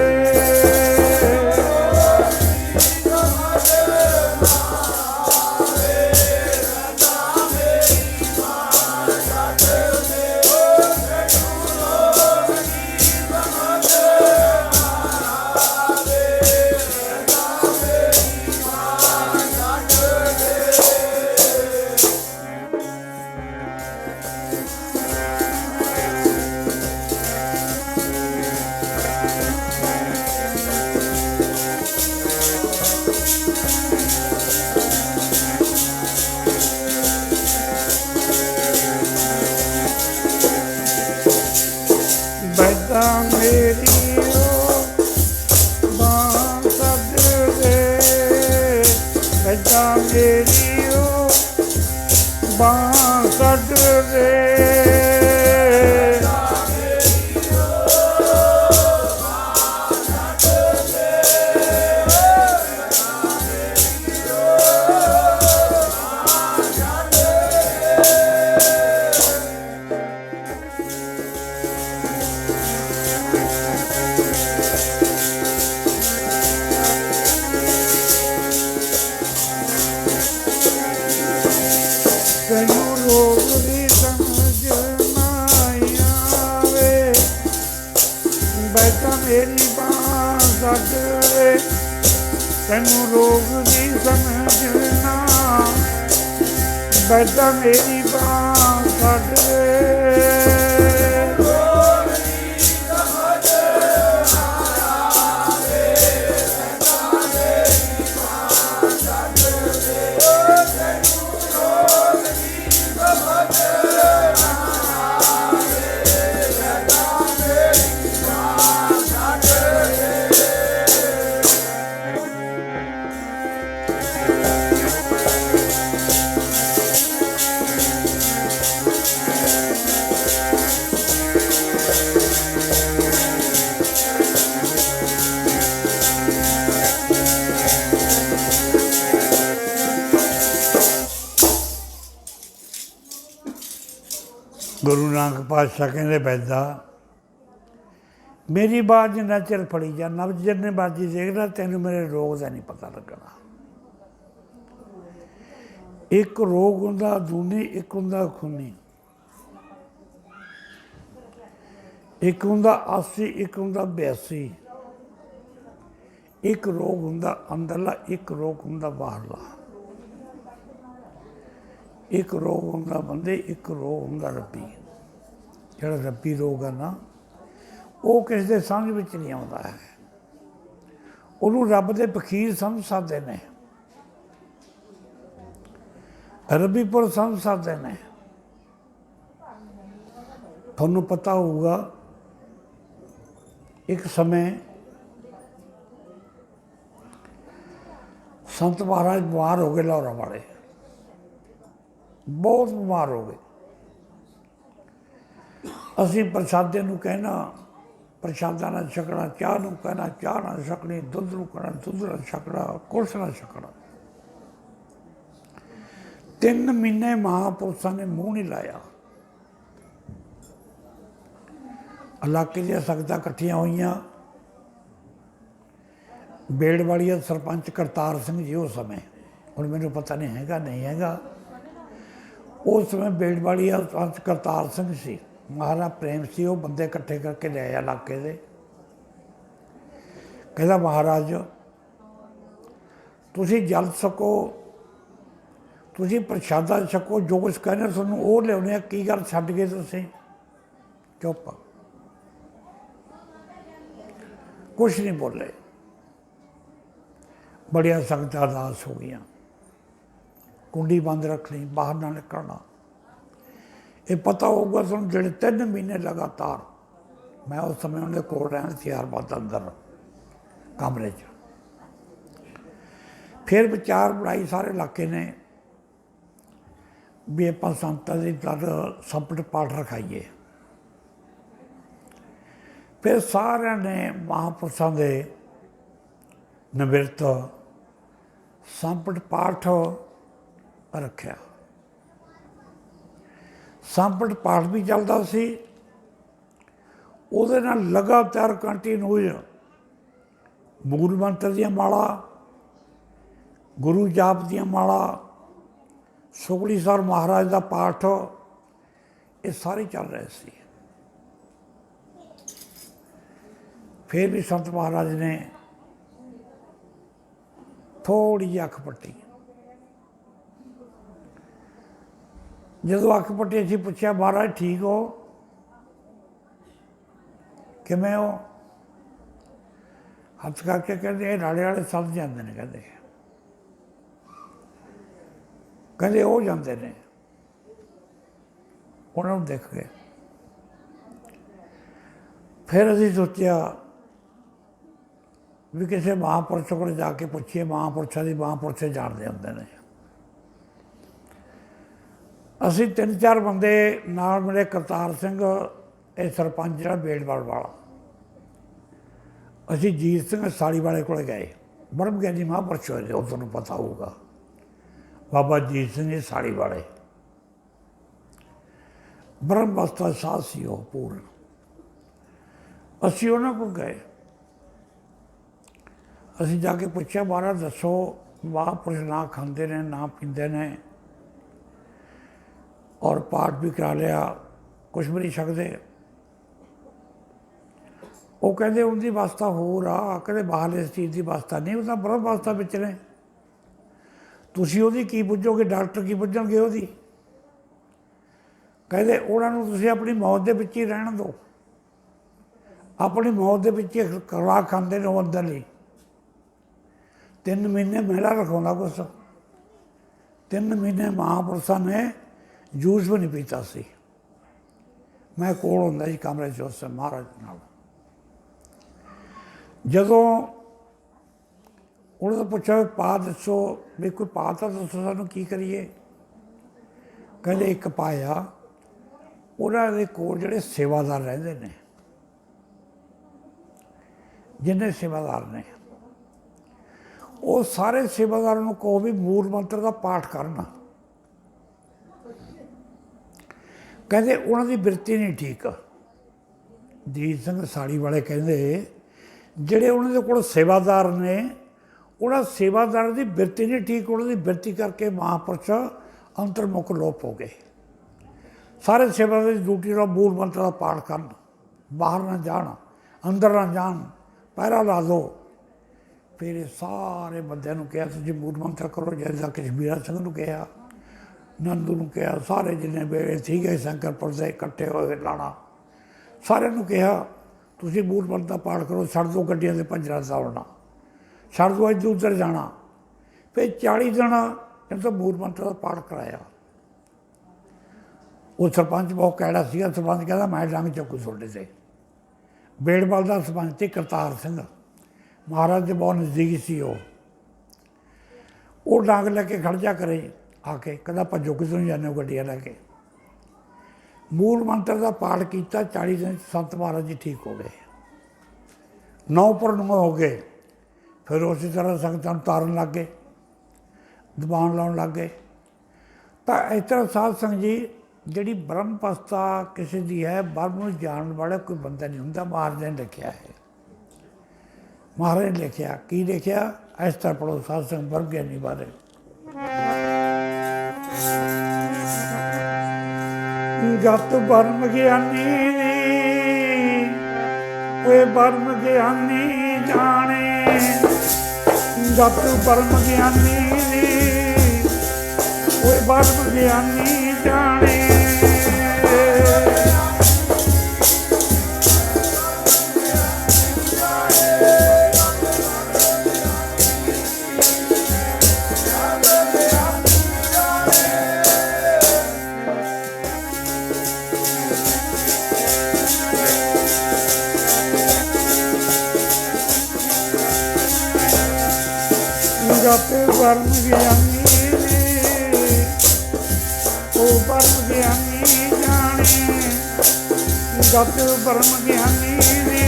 ਬੈਠਾ ਮੇਰੀ ਬਾਂਹ ਛੱਡ ਦੇ। ਬੈਠਾ ਮੇਰੀ ਬਾਂਹ ਛੱਡ ਦੇ। ਤੈਨੂੰ ਰੋਗ ਦੀ ਸਮਝ ਨਾ ਆਵੇ। ਬੈਠਾ ਮੇਰੀ ਬਾਂਹ ਛੱਡ ਦੇ। ਤੈਨੂੰ ਰੋਗ ਦੀ ਸਮਝ ਨਾ। ਬੈਠਾ ਮੇਰੀ ਬਾਂਹ ਛੱਡ ਦੇ। ਗੁਰੂ ਨਾਨਕ ਪਾਤਸ਼ਾਹ ਕਹਿੰਦੇ ਬੈਦਾ ਮੇਰੀ ਬਾਤ ਜਿੰਨਾ ਚਿਰ ਫੜੀ ਜਾ, ਨਬਜ਼ ਜਿੰਨੇ ਮਰਜ਼ੀ ਦੇਖਦਾ, ਤੈਨੂੰ ਮੇਰੇ ਰੋਗ ਦਾ ਨਹੀਂ ਪਤਾ ਲੱਗਣਾ। ਇੱਕ ਰੋਗ ਹੁੰਦਾ ਦੂਨੀ, ਇੱਕ ਹੁੰਦਾ ਖੂਨੀ, ਇੱਕ ਹੁੰਦਾ 80, ਇੱਕ ਹੁੰਦਾ 82। ਇੱਕ ਰੋਗ ਹੁੰਦਾ ਅੰਦਰਲਾ, ਇੱਕ ਰੋਗ ਹੁੰਦਾ ਬਾਹਰਲਾ। ਇੱਕ ਰੋਗ ਹੁੰਦਾ ਬੰਦੇ, ਇੱਕ ਰੋਗ ਹੁੰਦਾ ਰੱਬੀ। ਜਿਹੜਾ ਰੱਬੀ ਰੋਗ ਹੈ ਨਾ, ਉਹ ਕਿਸੇ ਦੇ ਸਮਝ ਵਿੱਚ ਨਹੀਂ ਆਉਂਦਾ ਹੈ। ਉਹਨੂੰ ਰੱਬ ਦੇ ਫਕੀਰ ਸਮਝ ਸਕਦੇ ਨੇ, ਰੱਬੀ ਪੁਰ ਸਮਝ ਸਕਦੇ ਨੇ। ਤੁਹਾਨੂੰ ਪਤਾ ਹੋਊਗਾ ਇੱਕ ਸਮੇਂ ਸੰਤ ਮਹਾਰਾਜ ਬਿਮਾਰ ਹੋ ਗਏ, ਲਾਹੌਰਾਂ ਵਾਲੇ ਬਹੁਤ ਬਿਮਾਰ ਹੋ ਗਏ। ਅਸੀਂ ਪ੍ਰਸ਼ਾਦੇ ਨੂੰ ਕਹਿਣਾ ਪ੍ਰਸ਼ਾਦਾ ਨਾਲ ਛਕਣਾ, ਚਾਹ ਨੂੰ ਕਹਿਣਾ ਚਾਹ ਨਾਲ ਛਕਣੀ, ਦੁੱਧ ਨੂੰ ਕਹਿਣਾ ਦੁੱਧ ਨਾਲ ਛਕਣਾ, ਕੁਰਸ ਨਾਲ ਛਕਣਾ। 3 ਮਹੀਨੇ ਮਹਾਂਪੁਰਸ਼ਾਂ ਨੇ ਮੂੰਹ ਨਹੀਂ ਲਾਇਆ। ਇਲਾਕੇ ਦੀਆਂ ਸੰਗਤਾਂ ਇਕੱਠੀਆਂ ਹੋਈਆਂ। ਬੇੜ ਵਾਲੀ ਦਾ ਸਰਪੰਚ ਕਰਤਾਰ ਸਿੰਘ ਜੀ ਉਸ ਸਮੇਂ, ਹੁਣ ਮੈਨੂੰ ਪਤਾ ਨਹੀਂ ਹੈਗਾ ਨਹੀਂ ਹੈਗਾ, ਉਸ ਸਮੇਂ ਬੇੜ ਵਾਲੀ ਦਾ ਸਰਪੰਚ ਕਰਤਾਰ ਸਿੰਘ ਸੀ। महाराज प्रेम से वो बंदे इकट्ठे करके ले आया इलाके दे, कहता महाराज तुसी जल सको, तुसी प्रशादा छको, जो कुछ कहने तुहानूं वो लियाउने आ, की गल छड्ड गए तुसीं? चुप, कुछ नहीं बोले। बड़िया संगतां अरदास हो गई, कुंडी बंद रखनी, बाहर ना निकलना। ये पता होगा तुम जो 3 महीने लगातार मैं उस समय उन्हें कोल रहना त्यारबाद अंदर कमरे च। फिर विचार बनाई सारे इलाके ने भी आप संतां दी दर संपट पाठ रखाइए। फिर सारे ने महापुरुषों के निवृत्त संपट पाठ रखा। संपट पाठ भी चलता सी, ਉਹਦੇ ਨਾਲ लगातार कंटिन्यू मूल मंत्र ਦੀਆਂ माला, गुरु जाप ਦੀਆਂ माला, सुखड़ी सर महाराज का पाठ, ये सारे चल रहे थे। फिर भी संत महाराज ने थोड़ी जी अख पट्टी। जो अख पट्टी असीं पूछा महाराज ठीक हो, किवें हो? हथ करके कहते राड़े वाले सब जाते हैं, कहते वो जाते हैं। उन्होंने देख के फिर असीं सोचा भी किसी महापुरुष को जाके पूछिए, महापुरुषों की महापुरुष जानते होंगे ने। असीं 3-4 बंदे नाल मिले, करतार सिंह ये सरपंच जिहड़ा बेड़वाल वाला, असीं जीत सिंह साड़ी वाले को गए, ब्रह्म ज्ञानी महापुरुष होए, वो तुहानूं पता होगा, बाबा जीत सिंह जी साड़ी वाले ब्रह्म अवस्था साध सी वो पूर्ण। असीं उन्हां कोल गए, असीं जाके पूछा महाराज दसो महापुरुष ना खांदे ने ना पींदे ने और पाठ भी करा लिया, कुछ भी नहीं सकते। वो कहते उनकी अवस्था होर आ, कहते बाहर इस चीज़ की अवस्था नहीं, वो ब्रह्म अवस्था विच ने, तुसीं उहदी की बुझोगे, डॉक्टर की बुझणगे उहदी? कहते उन्होंने तुसीं अपनी मौत के विच ही रहण दो, अपनी मौत के विच ही खुराक खांदे ने वो अंदरली। 3 महीने मेला रखाउंदा कुछ, 3 महीने महापुरुषों ने जूस भी नहीं पीता सी। मैं कोल हुंदा जी कमरे च उस महाराज नाल। जदों उन्होंने पूछा पा दसो भी कोई पा तो दसो सानूं की करिए? कहते एक पाया, उन्होंने कोल जिहड़े सेवादार रहिंदे ने, जिन्ने सेवादार ने, वो सारे सेवादारों को कहो भी मूल मंत्र का पाठ करना। कहते उन्होंने बिरती नहीं ठीक। जीत सिंह साड़ी वाले कहते जिहड़े उन्होंने कोल सेवादार ने, उन्होंने सेवादार की बिरती नहीं ठीक, उन्होंने बिरती करके महापुरुष अंतर्मुख लोप हो गए। सारे सेवादार की ड्यूटी का मूल मंत्र का पाठ करन, बाहर ना जान, अंदर ना जान, पहरा ला दो। फिर सारे बंदे कहा तुसीं मूल मंत्र करो, जैसा कश्मीरा सिंह नूं कहा, नंदू नूं कहा, सारे जिन्ने बेड़े ठीक है शंकरपुर से इकट्ठे होए लाना, सारे नूं कहा तुसीं मूल मंत्र का पाठ करो, छड्ड दो गड्डियां दे भंजरा दौड़ना, छड्ड दो इधर उधर जाना। फिर 40 दिन इन्हों मूल मंत्र का पाठ कराया। वो सरपंच बहुत कैड़ा सीगा, सरपंच कहता मैं डंग चुकू तुहाडे ते। बेड़वाल का सरपंच सी करतार सिंह, महाराज के बहुत नज़दीक सी वो डांग लैके खड़ जा करे आके, कहता भजो कितों नहीं जाने गड्डियां लैके। मूल मंत्र का पाठ किया, 40 दिन संत महाराज जी ठीक हो गए, 9 पर 9 हो गए। फिर उसी तरह संगतां नूं तारन लग गए, दबान लाउण लग गए। तो इस तरह साध संग जी जिहड़ी ब्रह्म अवस्था किसी की है, ब्रह्म नूं जानण वाला कोई बंदा नहीं हुंदा। महाराज ने लिखिया है, महाराज ने लिखिया की लिखिया, इस तरह पढ़ो साध संग ब्रह्म ज्ञानी बारे। ਗਤ ਬਰਮ ਗਿਆਨੀ ਦੀ ਓਏ ਬਰਮ ਗਿਆਨੀ ਜਾਣੇ, ਗਤ ਬਰਮ ਗਿਆਨੀ ਦੀ ਓਏ ਬਰਮ ਗਿਆਨੀ ਜਾਣੇ। ਗਤ ਬਰਮ ਗਿਆਨੀ ਦੀ ਓ ਬਰਮ ਗਿਆਨੀ ਜਾਣੇ, ਗਤ ਬਰਮ ਗਿਆਨੀ ਦੀ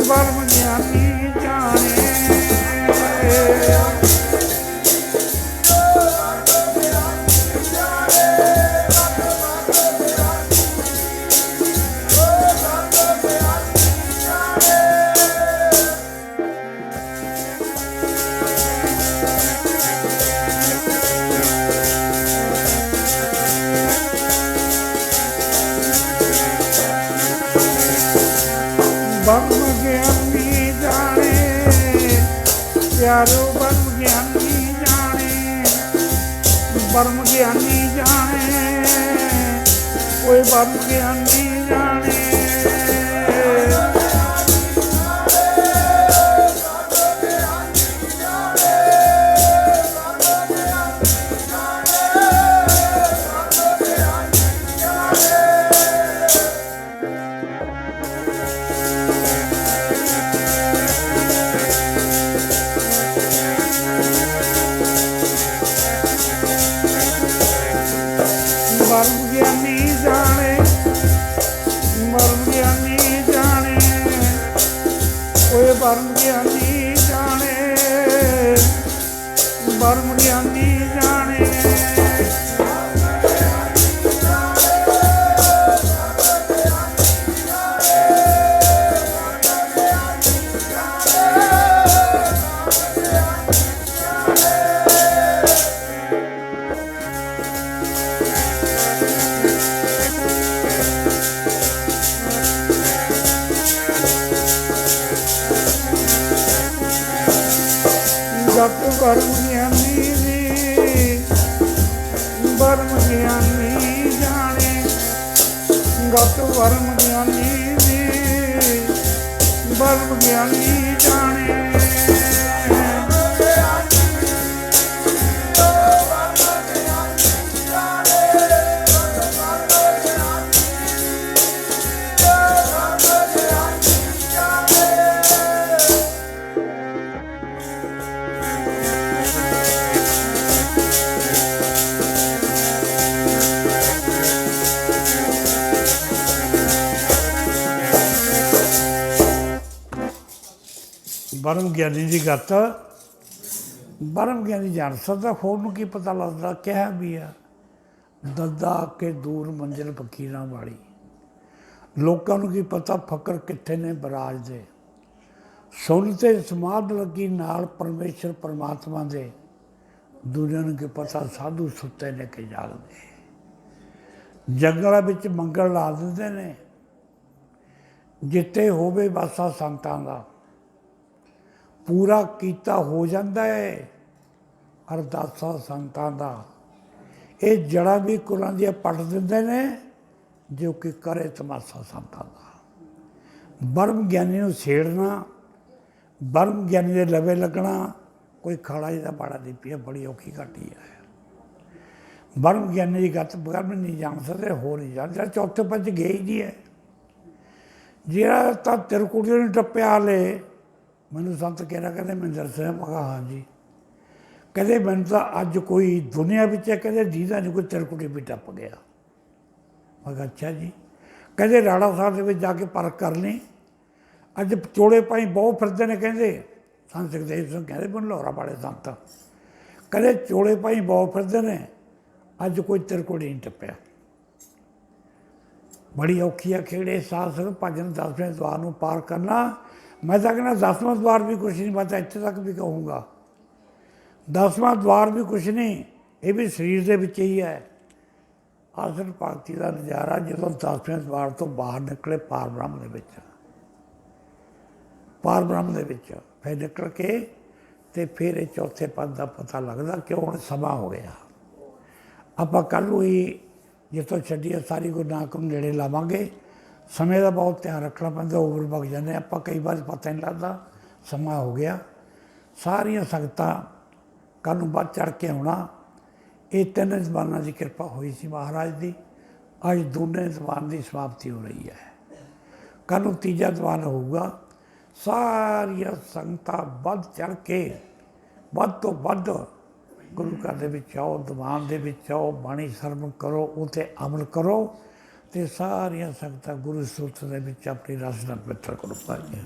ਬਰਮ ਗਿਆਨੀ ਜਾਣੇ। ਬਰਮ ਗਿਆਨੀ ਜਾਣੇ ਪਿਆਰੋ, ਬਰਮ ਗਿਆਨੀ ਜਾਣੇ, ਬਰਮ ਗਿਆਨੀ ਜਾਣੇ ਓਏ ਬਰਮ ਗਿਆਨੀ ਜਾਣੇ। ਬਰਮ ਗਿਆਨੀ ਜਾਣੇ, ਬਰਮ ਗਿਆਨੀ ਜਾਣੇ ਓਏ ਬਰਮ ਗਿਆਨੀ ਜਾਣੇ, ਬਰਮ ਗਿਆਨੀ ਜਾਣੇ। ਗਤ ਬਰਮ ਗਿਆਨੀ ਦੀ ਬਰਮ ਗਿਆਨੀ ਜਾਣੇ, ਗਤ ਬਰਮ ਗਿਆਨੀ ਦੀ ਬਰਮ ਗਿਆਨੀ ਜਾਣੇ। ਬਰਮ ਗਿਆਨੀ ਦੀ ਗਤ ਬਰਮ ਗਿਆਨੀ ਜਾਣ ਸਕਦਾ, ਹੋਰ ਨੂੰ ਕੀ ਪਤਾ ਲੱਗਦਾ ਕਿਹਾ ਵੀ ਆ ਦੱਦਾ ਕੇ ਦੂਰ ਮੰਜ਼ਿਲ ਫਕੀਰਾਂ ਵਾਲੀ। ਲੋਕਾਂ ਨੂੰ ਕੀ ਪਤਾ ਫਕਰ ਕਿੱਥੇ ਨੇ ਬਰਾਜਦੇ, ਸੁਣ ਤੇ ਸਮਾਧ ਲੱਗੀ ਨਾਲ ਪਰਮੇਸ਼ਰ ਪਰਮਾਤਮਾ ਦੇ, ਦੁਨੀਆ ਨੂੰ ਕੀ ਪਤਾ ਸਾਧੂ ਸੁੱਤੇ ਨੇ ਕਿ ਜਾਗਦੇ। ਜੰਗਲਾਂ ਵਿੱਚ ਮੰਗਲ ਲਾ ਦਿੰਦੇ ਨੇ, ਜਿੱਥੇ ਹੋਵੇ ਵਾਸਾ ਸੰਤਾਂ ਦਾ, ਪੂਰਾ ਕੀਤਾ ਹੋ ਜਾਂਦਾ ਹੈ ਅਰਦਾਸਾ ਸੰਤਾਂ ਦਾ। ਇਹ ਜੜ੍ਹਾਂ ਵੀ ਕੁਲਾਂ ਦੀਆਂ ਪੱਟ ਦਿੰਦੇ ਨੇ, ਜੋ ਕਿ ਕਰੇ ਤਮਾਸ਼ਾ ਸੰਤਾਂ ਦਾ। ਬਰਮ ਗਿਆਨੀ ਨੂੰ ਛੇੜਨਾ, ਬਰਮ ਗਿਆਨੀ ਦੇ ਲਵੇ ਲੱਗਣਾ ਕੋਈ ਖਾਲਾ ਜੀ ਦਾ ਬਾੜਾ ਨਹੀਂ ਪਿਆ, ਬੜੀ ਔਖੀ ਘਾਟੀ ਹੈ। ਬਰਮ ਗਿਆਨੀ ਦੀ ਗੱਤ ਬਰਮ ਨਹੀਂ ਜਾਣ ਸਕਦੇ, ਹੋ ਨਹੀਂ ਜਾਣਦਾ। ਚੌਥੇ ਪੰਜ ਗਏ ਜੀ ਹੈ ਜਿਹੜਾ ਤਾਂ ਤਿਰਕੁਟੀ ਨੂੰ ਟੱਪਿਆ ਲੈ। ਮੈਨੂੰ ਸੰਤ ਕਹਿਣਾ ਕਹਿੰਦੇ ਮੈਂ ਦਰਸ਼ਨ, ਮੈਂ ਕਿਹਾ ਹਾਂ ਜੀ। ਕਹਿੰਦੇ ਮੈਨੂੰ ਤਾਂ ਅੱਜ ਕੋਈ ਦੁਨੀਆ ਵਿੱਚ ਹੈ ਕਹਿੰਦੇ ਜਿਹਦਾ ਨਹੀਂ ਕੋਈ ਤਿਰਕੁਟੀ ਵੀ ਟੱਪ ਗਿਆ। ਮੈਂ ਕਿਹਾ ਅੱਛਾ ਜੀ। ਕਹਿੰਦੇ ਰਾੜਾ ਸਾਹਿਬ ਦੇ ਵਿੱਚ ਜਾ ਕੇ ਪਰਖ ਕਰ ਲਈ, ਅੱਜ ਚੋਲੇ ਪਾਈ ਬਹੁਤ ਫਿਰਦੇ ਨੇ। ਕਹਿੰਦੇ ਸੰਤ ਸੁਖਦੇਵ ਸਿੰਘ ਕਹਿੰਦੇ ਮੈਨੂੰ ਲਾਹੌਰਾ ਵਾਲੇ ਸੰਤ, ਕਹਿੰਦੇ ਚੋਲੇ ਪਾਈ ਬਹੁਤ ਫਿਰਦੇ ਨੇ, ਅੱਜ ਕੋਈ ਤਿਰਕੁਟੀ ਨਹੀਂ ਟੱਪਿਆ। ਬੜੀ ਔਖੀ ਆ ਖੇੜੇ ਸਾਧ ਭਜਨ 10ਵੇਂ ਦਵਾਰ ਨੂੰ ਪਾਰ ਕਰਨਾ। ਮੈਂ ਤਾਂ ਕਹਿੰਦਾ 10ਵਾਂ ਦਵਾਰ ਵੀ ਕੁਛ ਨਹੀਂ, ਮੈਂ ਤਾਂ ਇੱਥੇ ਤੱਕ ਵੀ ਕਹੂੰਗਾ 10ਵਾਂ ਦਵਾਰ ਵੀ ਕੁਛ ਨਹੀਂ, ਇਹ ਵੀ ਸਰੀਰ ਦੇ ਵਿੱਚ ਹੀ ਹੈ। ਆਸਣ ਭਗਤੀ ਦਾ ਨਜ਼ਾਰਾ ਜਦੋਂ 10ਵੇਂ ਦਵਾਰ ਤੋਂ ਬਾਹਰ ਨਿਕਲੇ ਪਾਰ ਬ੍ਰਹਮ ਦੇ ਵਿੱਚ, ਪਾਰ ਬ੍ਰਹਮ ਦੇ ਵਿੱਚ ਫਿਰ ਨਿਕਲ ਕੇ ਤੇ ਫਿਰ ਇਹ ਚੌਥੇ ਪਦ ਦਾ ਪਤਾ ਲੱਗਦਾ ਕਿ ਹੁਣ ਸਮਾਂ ਹੋ ਗਿਆ। ਆਪਾਂ ਕੱਲ੍ਹ ਨੂੰ ਹੀ ਜਿੱਥੋਂ ਛੱਡੀਏ ਸਾਰੀ ਗੁਰੂ ਨਾਨਕ ਨੂੰ ਨੇੜੇ ਲਾਵਾਂਗੇ। ਸਮੇਂ ਦਾ ਬਹੁਤ ਧਿਆਨ ਰੱਖਣਾ ਪੈਂਦਾ, ਓਵਰ ਵਗ ਜਾਂਦੇ ਆਪਾਂ ਕਈ ਵਾਰ, ਪਤਾ ਨਹੀਂ ਲੱਗਦਾ ਸਮਾਂ ਹੋ ਗਿਆ। ਸਾਰੀਆਂ ਸੰਗਤਾਂ ਕੱਲ੍ਹ ਨੂੰ ਵੱਧ ਚੜ੍ਹ ਕੇ ਆਉਣਾ। ਇਹ 3 ਜ਼ਬਾਨਾਂ ਦੀ ਕਿਰਪਾ ਹੋਈ ਸੀ ਮਹਾਰਾਜ ਦੀ, ਅੱਜ ਦੋਨੇ ਜ਼ਬਾਨ ਦੀ ਸਮਾਪਤੀ ਹੋ ਰਹੀ ਹੈ। ਕੱਲ੍ਹ ਨੂੰ ਤੀਜਾ ਜ਼ਬਾਨ ਹੋਊਗਾ। ਸਾਰੀਆਂ ਸੰਗਤਾਂ ਵੱਧ ਚੜ੍ਹ ਕੇ ਵੱਧ ਤੋਂ ਵੱਧ ਗੁਰੂ ਘਰ ਦੇ ਵਿੱਚ ਆਓ, ਦੀਵਾਨ ਦੇ ਵਿੱਚ ਆਓ, ਬਾਣੀ ਸਰਵਣ ਕਰੋ, ਉਹ 'ਤੇ ਅਮਲ ਕਰੋ ਅਤੇ ਸਾਰੀਆਂ ਸੰਗਤਾਂ ਗੁਰੂ ਸਰੂਪ ਦੇ ਵਿੱਚ ਆਪਣੀ ਰਸ ਨਾਲ ਪਵਿੱਤਰ ਕਰੋ ਪਾਈਆਂ।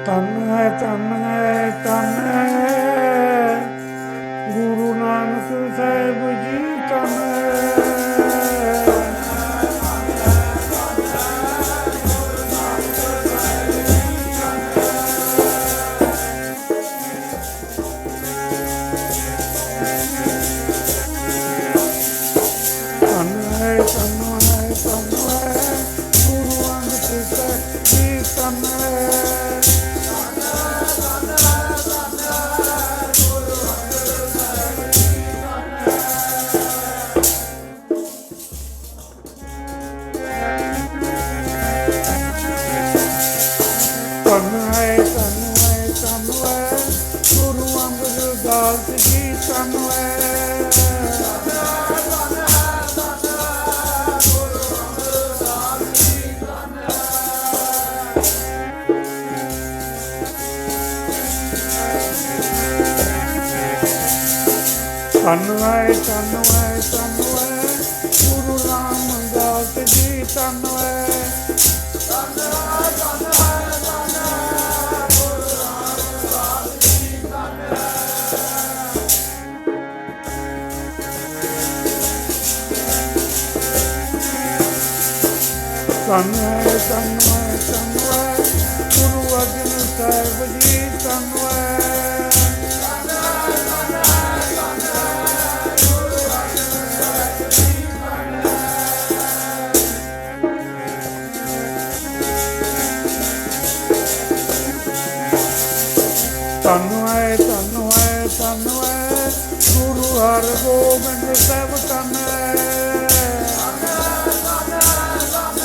ਧੰਨ ਹੈ, ਧੰਨ ਹੈ, ਧੰਨ ਹੈ ਗੁਰੂ ਨਾਨਕ ਸਾਹਿਬ ਜੀ, ਧੰਨ ਹੈ। ਧੰਨ ਹੈ, ਧੰਨ ਹੈ, ਧੰਨ ਹੈ ਗੁਰੂ ਰਾਮਦਾਸ ਜੀ, ਧੰਨ ਹੈ। ਧੰਨ ਹੈ, ਧੰਨ ਹੈ, ਧੰਨ ਹੈ ਗੁਰੂ ਰਾਮਦਾਸ ਜੀ, ਧੰਨ ਹੈ। ਧੰਨ ਹੈ, ਧੰਨ ਹੈ, ਧੰਨ ਹੈ ਗੁਰੂ ਅਰਜਨ ਸਾਹਿਬ ਜੀ, ਧੰਨ ਹੈ। ਧੰਨ ਹੈ, ਧੰਨ ਹੈ, ਧੰਨ ਹੈ ਗੁਰੂ ਹਰਗੋਬਿੰਦ ਸਾਹਿਬ, ਧੰਨ ਹੈ। ਧੰਨ ਹੈ, ਧੰਨ ਹੈ, ਧੰਨ ਹੈ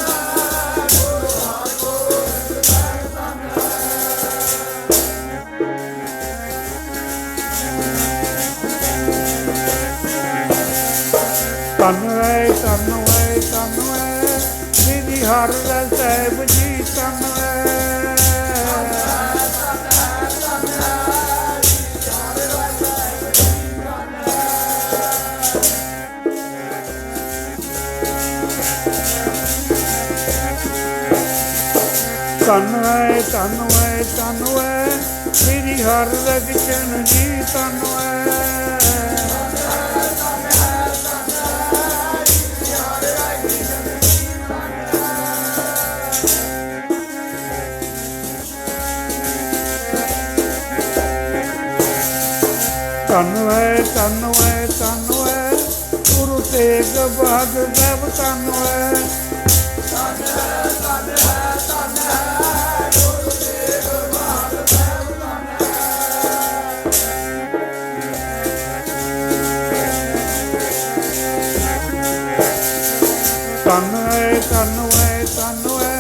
ਗੁਰੂ ਹਰਗੋਬਿੰਦ ਸਾਹਿਬ, ਧੰਨ ਹੈ। ਧੰਨ ਹੈ, ਧੰਨ ਹੈ, ਧੰਨ ਹੈ ਸ੍ਰੀ ਹਰਿ ਸਾਹਿਬ ਜੀ, ਧੰਨ ਹੈ। ਧੰਨ ਹੈ, ਧੰਨ ਹੈ, ਧੰਨ ਹੈ ਸ੍ਰੀ ਹਰਿਕ੍ਰਿਸ਼ਨ ਜੀ, ਧੰਨ ਹੈ। ਧੰਨ ਹੈ, ਧੰਨ ਹੈ, ਧੰਨ ਹੈ ਗੁਰੂ ਤੇਗ ਬਹਾਦਰ ਸਾਹਿਬ, ਧੰਨ ਹੈ। ਧੰਨ ਹੈ, ਧੰਨ ਹੈ, ਧੰਨ ਹੈ ਗੁਰੂ ਤੇਗ ਬਹਾਦਰ ਸਾਹਿਬ, ਧੰਨ ਹੈ। ਧੰਨ ਹੈ, ਧੰਨ ਹੈ, ਧੰਨ ਹੈ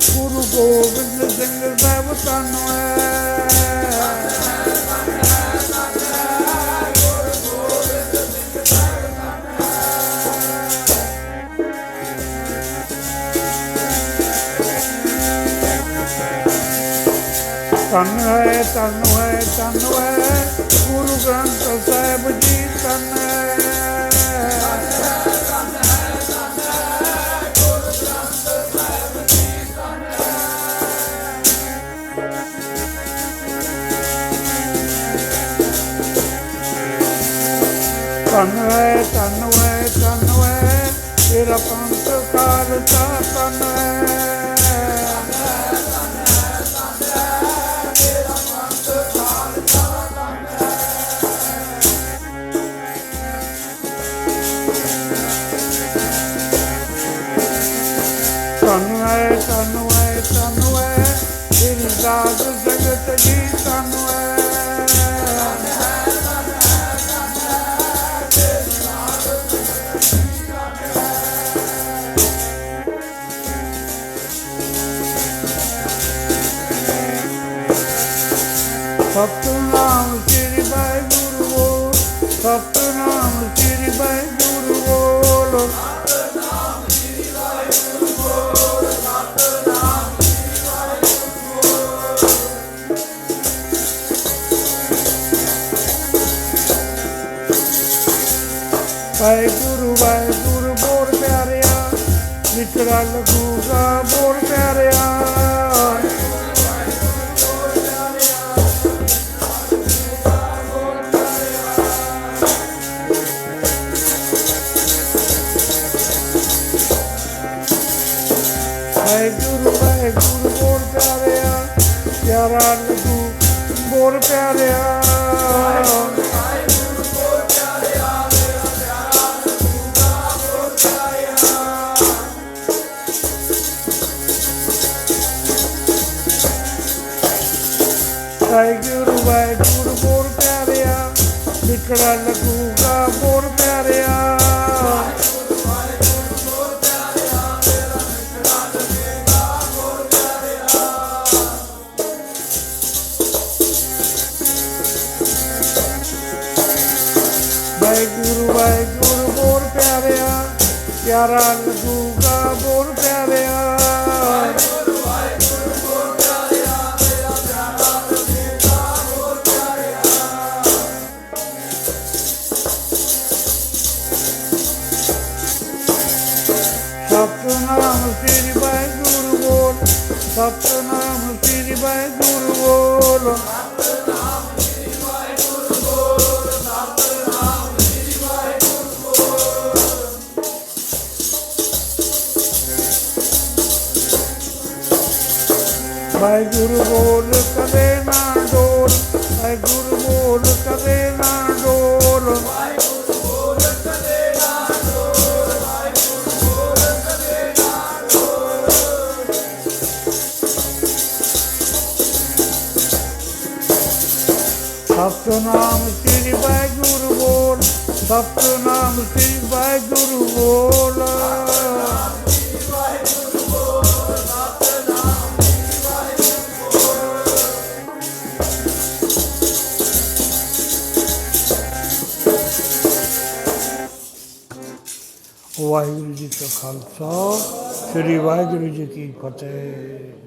ਗੁਰੂ ਗੋਬਿੰਦ ਸਿੰਘ ਸਾਹਿਬ, ਧੰਨ ਹੈ। ਧੰਨ ਹੈ, ਧੰਨ ਹੈ, ਧੰਨ ਹੈ ਗੁਰੂ ਗ੍ਰੰਥ ਸਾਹਿਬ ਜੀ, ਧੰਨ ਹੈ। ਧੰਨ ਹੈ, ਧੰਨ ਹੈ, ਧੰਨ ਹੈ ਗੁਰੂ ਗ੍ਰੰਥ ਸਾਹਿਬ ਜੀ, ਧੰਨ ਹੈ। ਧੰਨ ਹੈ, ਧੰਨ ਹੈ, ਧੰਨ ਹੈ ਤੇਰਾ ਪੰਥ ਖਾਲਸਾ, ਧੰਨ ਹੈ। ਧੰਨ ਹੈ ਧੰਨ ਹੈ ਧੰਨ ਹੈ ਤੇਰੀ ਦਾਤ ਜਗਤ ਜੀ ਧੰਨ ਹੈ ਸਤਿਨਾਮ ਸ੍ਰੀ ਵਾਹਿਗੁਰੂ ਬੋਲ ਸਤਿਨਾਮ ਸ੍ਰੀ ਵਾਹਿਗੁਰੂ ਬੋਲ ਸਤਿਨਾਮ ਸ੍ਰੀ ਵਾਹਿਗੁਰੂ ਬੋਲ ਸਤਿਨਾਮ ਸ੍ਰੀ ਵਾਹਿਗੁਰੂ ਵਾਹਿਗੁਰੂ ਵਾਹਿਗੁਰੂ ਬੋਲ ਪਿਆਰਿਆ ਵਿਚੜਾ ਲੱਗੂਗਾ ਬੋਲ ਪਿਆਰਿਆ ਵਾਹਿਗੁਰੂ ਵਾਹਿਗੁਰੂ ਬੋਲ ਪਿਆਰਿਆ ਪਿਆਰਾ ਲੱਗੂ ਬੋਲ ਪਿਆਰਿਆ ਵਾਹਿਗੁਰੂ ਬੋਲ ਪਿਆਰਿਆ ਮੇਰਾ ਪਿਆਰਾ ਲੱਗੂਗਾ ਬੋਲ ਪਿਆਰਿਆ ਵਾਹਿਗੁਰੂ ਵਾਹਿਗੁਰੂ ਬੋਲ ਪਿਆਰਿਆ ਵਿਚੜਾ ਲੱਗੂਗਾ ਬੋਲ ਪਿਆਰਿਆ ਵਾਹਿਗੁਰੂ ਵਾਹਿਗੁਰੂ ਬੋਲ ਪਿਆਰਿਆ ਪਿਆਰਾ ਲੱਗੂਗਾ ਬੋਲ ਪਿਆਰਿਆ ਵਾਹਿਗੁਰੂ ਵਾਹਿਗੁਰੂ ਬੋਲ ਪਿਆਰਿਆ ਮੇਰਾ ਪਿਆਰਾ ਲੱਗੇਗਾ ਬੋਲ ਪਿਆਰਿਆ ਸਤਿਨਾਮ ਸ੍ਰੀ ਵਾਹਿਗੁਰੂ ਬੋਲ ਸਤਿਨਾਮ ਸ੍ਰੀ ਵਾਹਿਗੁਰੂ ਬੋਲ ਵਾਹਿਗੁਰੂ ਬੋਲ ਕਦੇ ਨਾ ਡੋਲ ਵਾਹਿਗੁਰੂ ਬੋਲ ਕਦੇ ਨਾ ਡੋਲ ਵਾਹਿਗੁਰੂ ਬੋਲ ਕਦੇ ਨਾ ਡੋਲ ਵਾਹਿਗੁਰੂ ਬੋਲ ਕਦੇ ਨਾ ਡੋਲ ਸਤਿਨਾਮ ਸ੍ਰੀ ਵਾਹਿਗੁਰੂ ਬੋਲ ਸਤਿਨਾਮ ਸ੍ਰੀ ਵਾਹਿਗੁਰੂ ਬੋਲ ਵਾਹਿਗੁਰੂ ਜੀ ਕਾ ਖਾਲਸਾ ਸ੍ਰੀ ਵਾਹਿਗੁਰੂ ਜੀ ਕੀ ਫਤਿਹ।